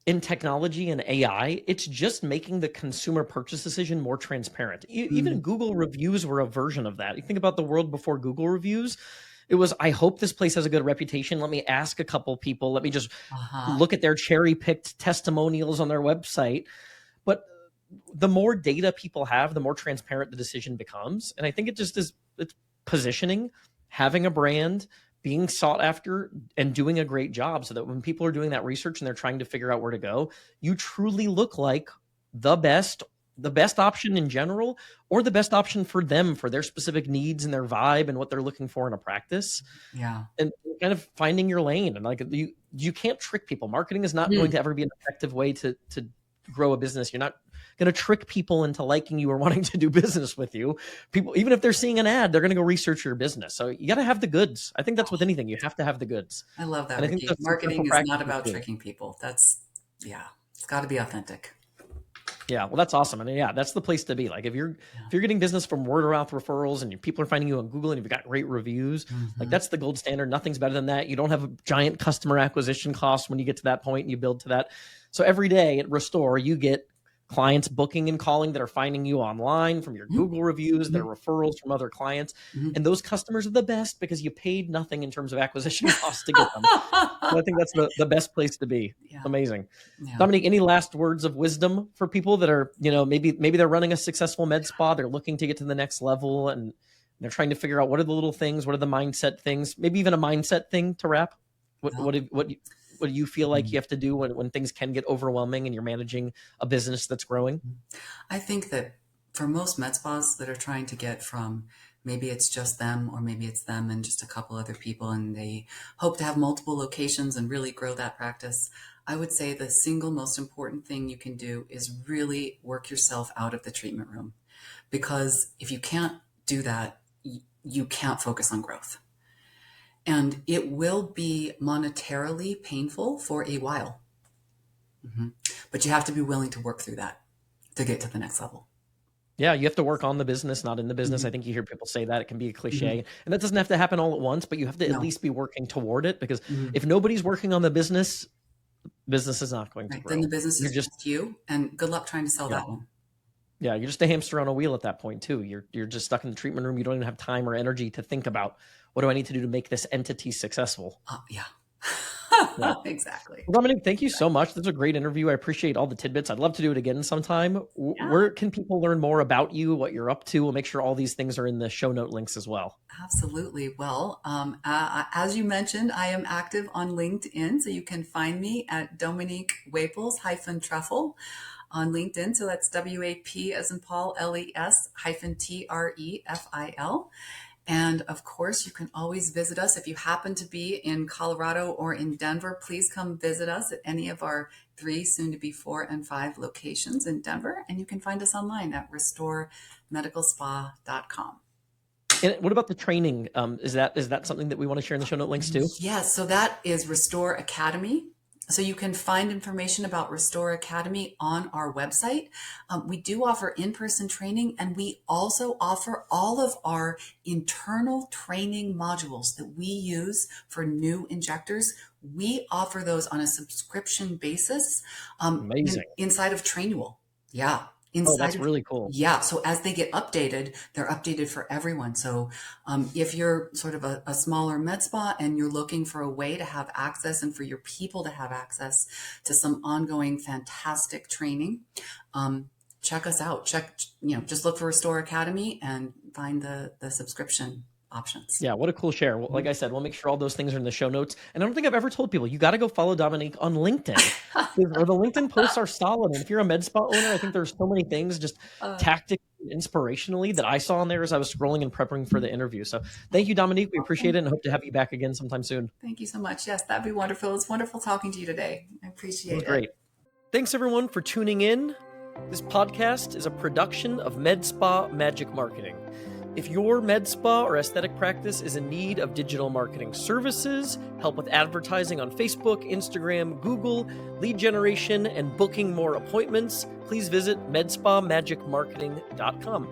in technology and AI, it's just making the consumer purchase decision more transparent. Even Google reviews were a version of that. You think about the world before Google reviews. It was, I hope this place has a good reputation. Let me ask a couple people. Let me just look at their cherry-picked testimonials on their website. But the more data people have, the more transparent the decision becomes. And I think it's positioning, having a brand, being sought after, and doing a great job, so that when people are doing that research and they're trying to figure out where to go, you truly look like the best option in general, or the best option for them, for their specific needs and their vibe and what they're looking for in a practice.
Yeah.
And kind of finding your lane. And like, you can't trick people. Marketing is not going to ever be an effective way to grow a business. You're not going to trick people into liking you or wanting to do business with you. People, even if they're seeing an ad, they're going to go research your business. So you got to have the goods. I think that's with anything. You have to have the goods.
I love that.
And I think
marketing is not about tricking people. It's got to be authentic.
Yeah, well, that's awesome. And yeah, that's the place to be. Like, if you're getting business from word of mouth referrals, and people are finding you on Google, and you've got great reviews, like, that's the gold standard. Nothing's better than that. You don't have a giant customer acquisition cost when you get to that point and you build to that. So every day at Restore, you get clients booking and calling that are finding you online from your Google reviews, their referrals from other clients. And those customers are the best because you paid nothing in terms of acquisition costs to get them. So I think that's the best place to be.
Yeah.
Amazing.
Yeah.
Dominique, any last words of wisdom for people that are, maybe they're running a successful med spa, they're looking to get to the next level, and they're trying to figure out what are the little things, what are the mindset things, maybe even a mindset thing to wrap? What do you feel like you have to do when things can get overwhelming and you're managing a business that's growing?
I think that for most med spas that are trying to get from maybe it's just them, or maybe it's them and just a couple other people, and they hope to have multiple locations and really grow that practice, I would say the single most important thing you can do is really work yourself out of the treatment room. Because if you can't do that, you can't focus on growth. And it will be monetarily painful for a while. But you have to be willing to work through that to get to the next level.
Yeah, you have to work on the business, not in the business. I think you hear people say that. It can be a cliche. And that doesn't have to happen all at once, but you have to at least be working toward it, because if nobody's working on the business is not going to grow.
Then the business is just you, and good luck trying to sell that one.
Yeah, you're just a hamster on a wheel at that point too. You're just stuck in the treatment room. You don't even have time or energy to think about, what do I need to do to make this entity successful?
Yeah. Exactly.
Well, Dominique, thank you so much. This was a great interview. I appreciate all the tidbits. I'd love to do it again sometime. Where can people learn more about you, what you're up to? We'll make sure all these things are in the show note links as well.
Absolutely. Well, as you mentioned, I am active on LinkedIn, so you can find me at Dominique Waples -Truffle on LinkedIn. So that's WAP as in Paul, LES -TREFIL. And of course, you can always visit us. If you happen to be in Colorado or in Denver, please come visit us at any of our 3, soon to be 4 and 5 locations in Denver. And you can find us online at restoremedicalspa.com.
And what about the training? Is that something that we want to share in the show note links too?
Yes. So that is Restore Academy. So you can find information about Restore Academy on our website. We do offer in-person training, and we also offer all of our internal training modules that we use for new injectors. We offer those on a subscription basis.
Amazing.
Inside of Trainual. Yeah.
That's really cool.
Yeah. So as they get updated, they're updated for everyone. So if you're sort of a smaller med spa and you're looking for a way to have access and for your people to have access to some ongoing fantastic training, check us out. Just look for Restore Academy and find the subscription options.
Yeah, what a cool share. Well, like I said, we'll make sure all those things are in the show notes. And I don't think I've ever told people, you got to go follow Dominique on LinkedIn. Or the LinkedIn posts are solid. And if you're a med spa owner, I think there's so many things just tactically, inspirationally that I saw on there as I was scrolling and prepping for the interview. So thank you, Dominique. We appreciate it and hope to have you back again sometime soon.
Thank you so much. Yes, that'd be wonderful. It's wonderful talking to you today. I appreciate it.
Great. Thanks everyone for tuning in. This podcast is a production of Med Spa Magic Marketing. If your med spa or aesthetic practice is in need of digital marketing services, help with advertising on Facebook, Instagram, Google, lead generation, and booking more appointments, please visit medspamagicmarketing.com.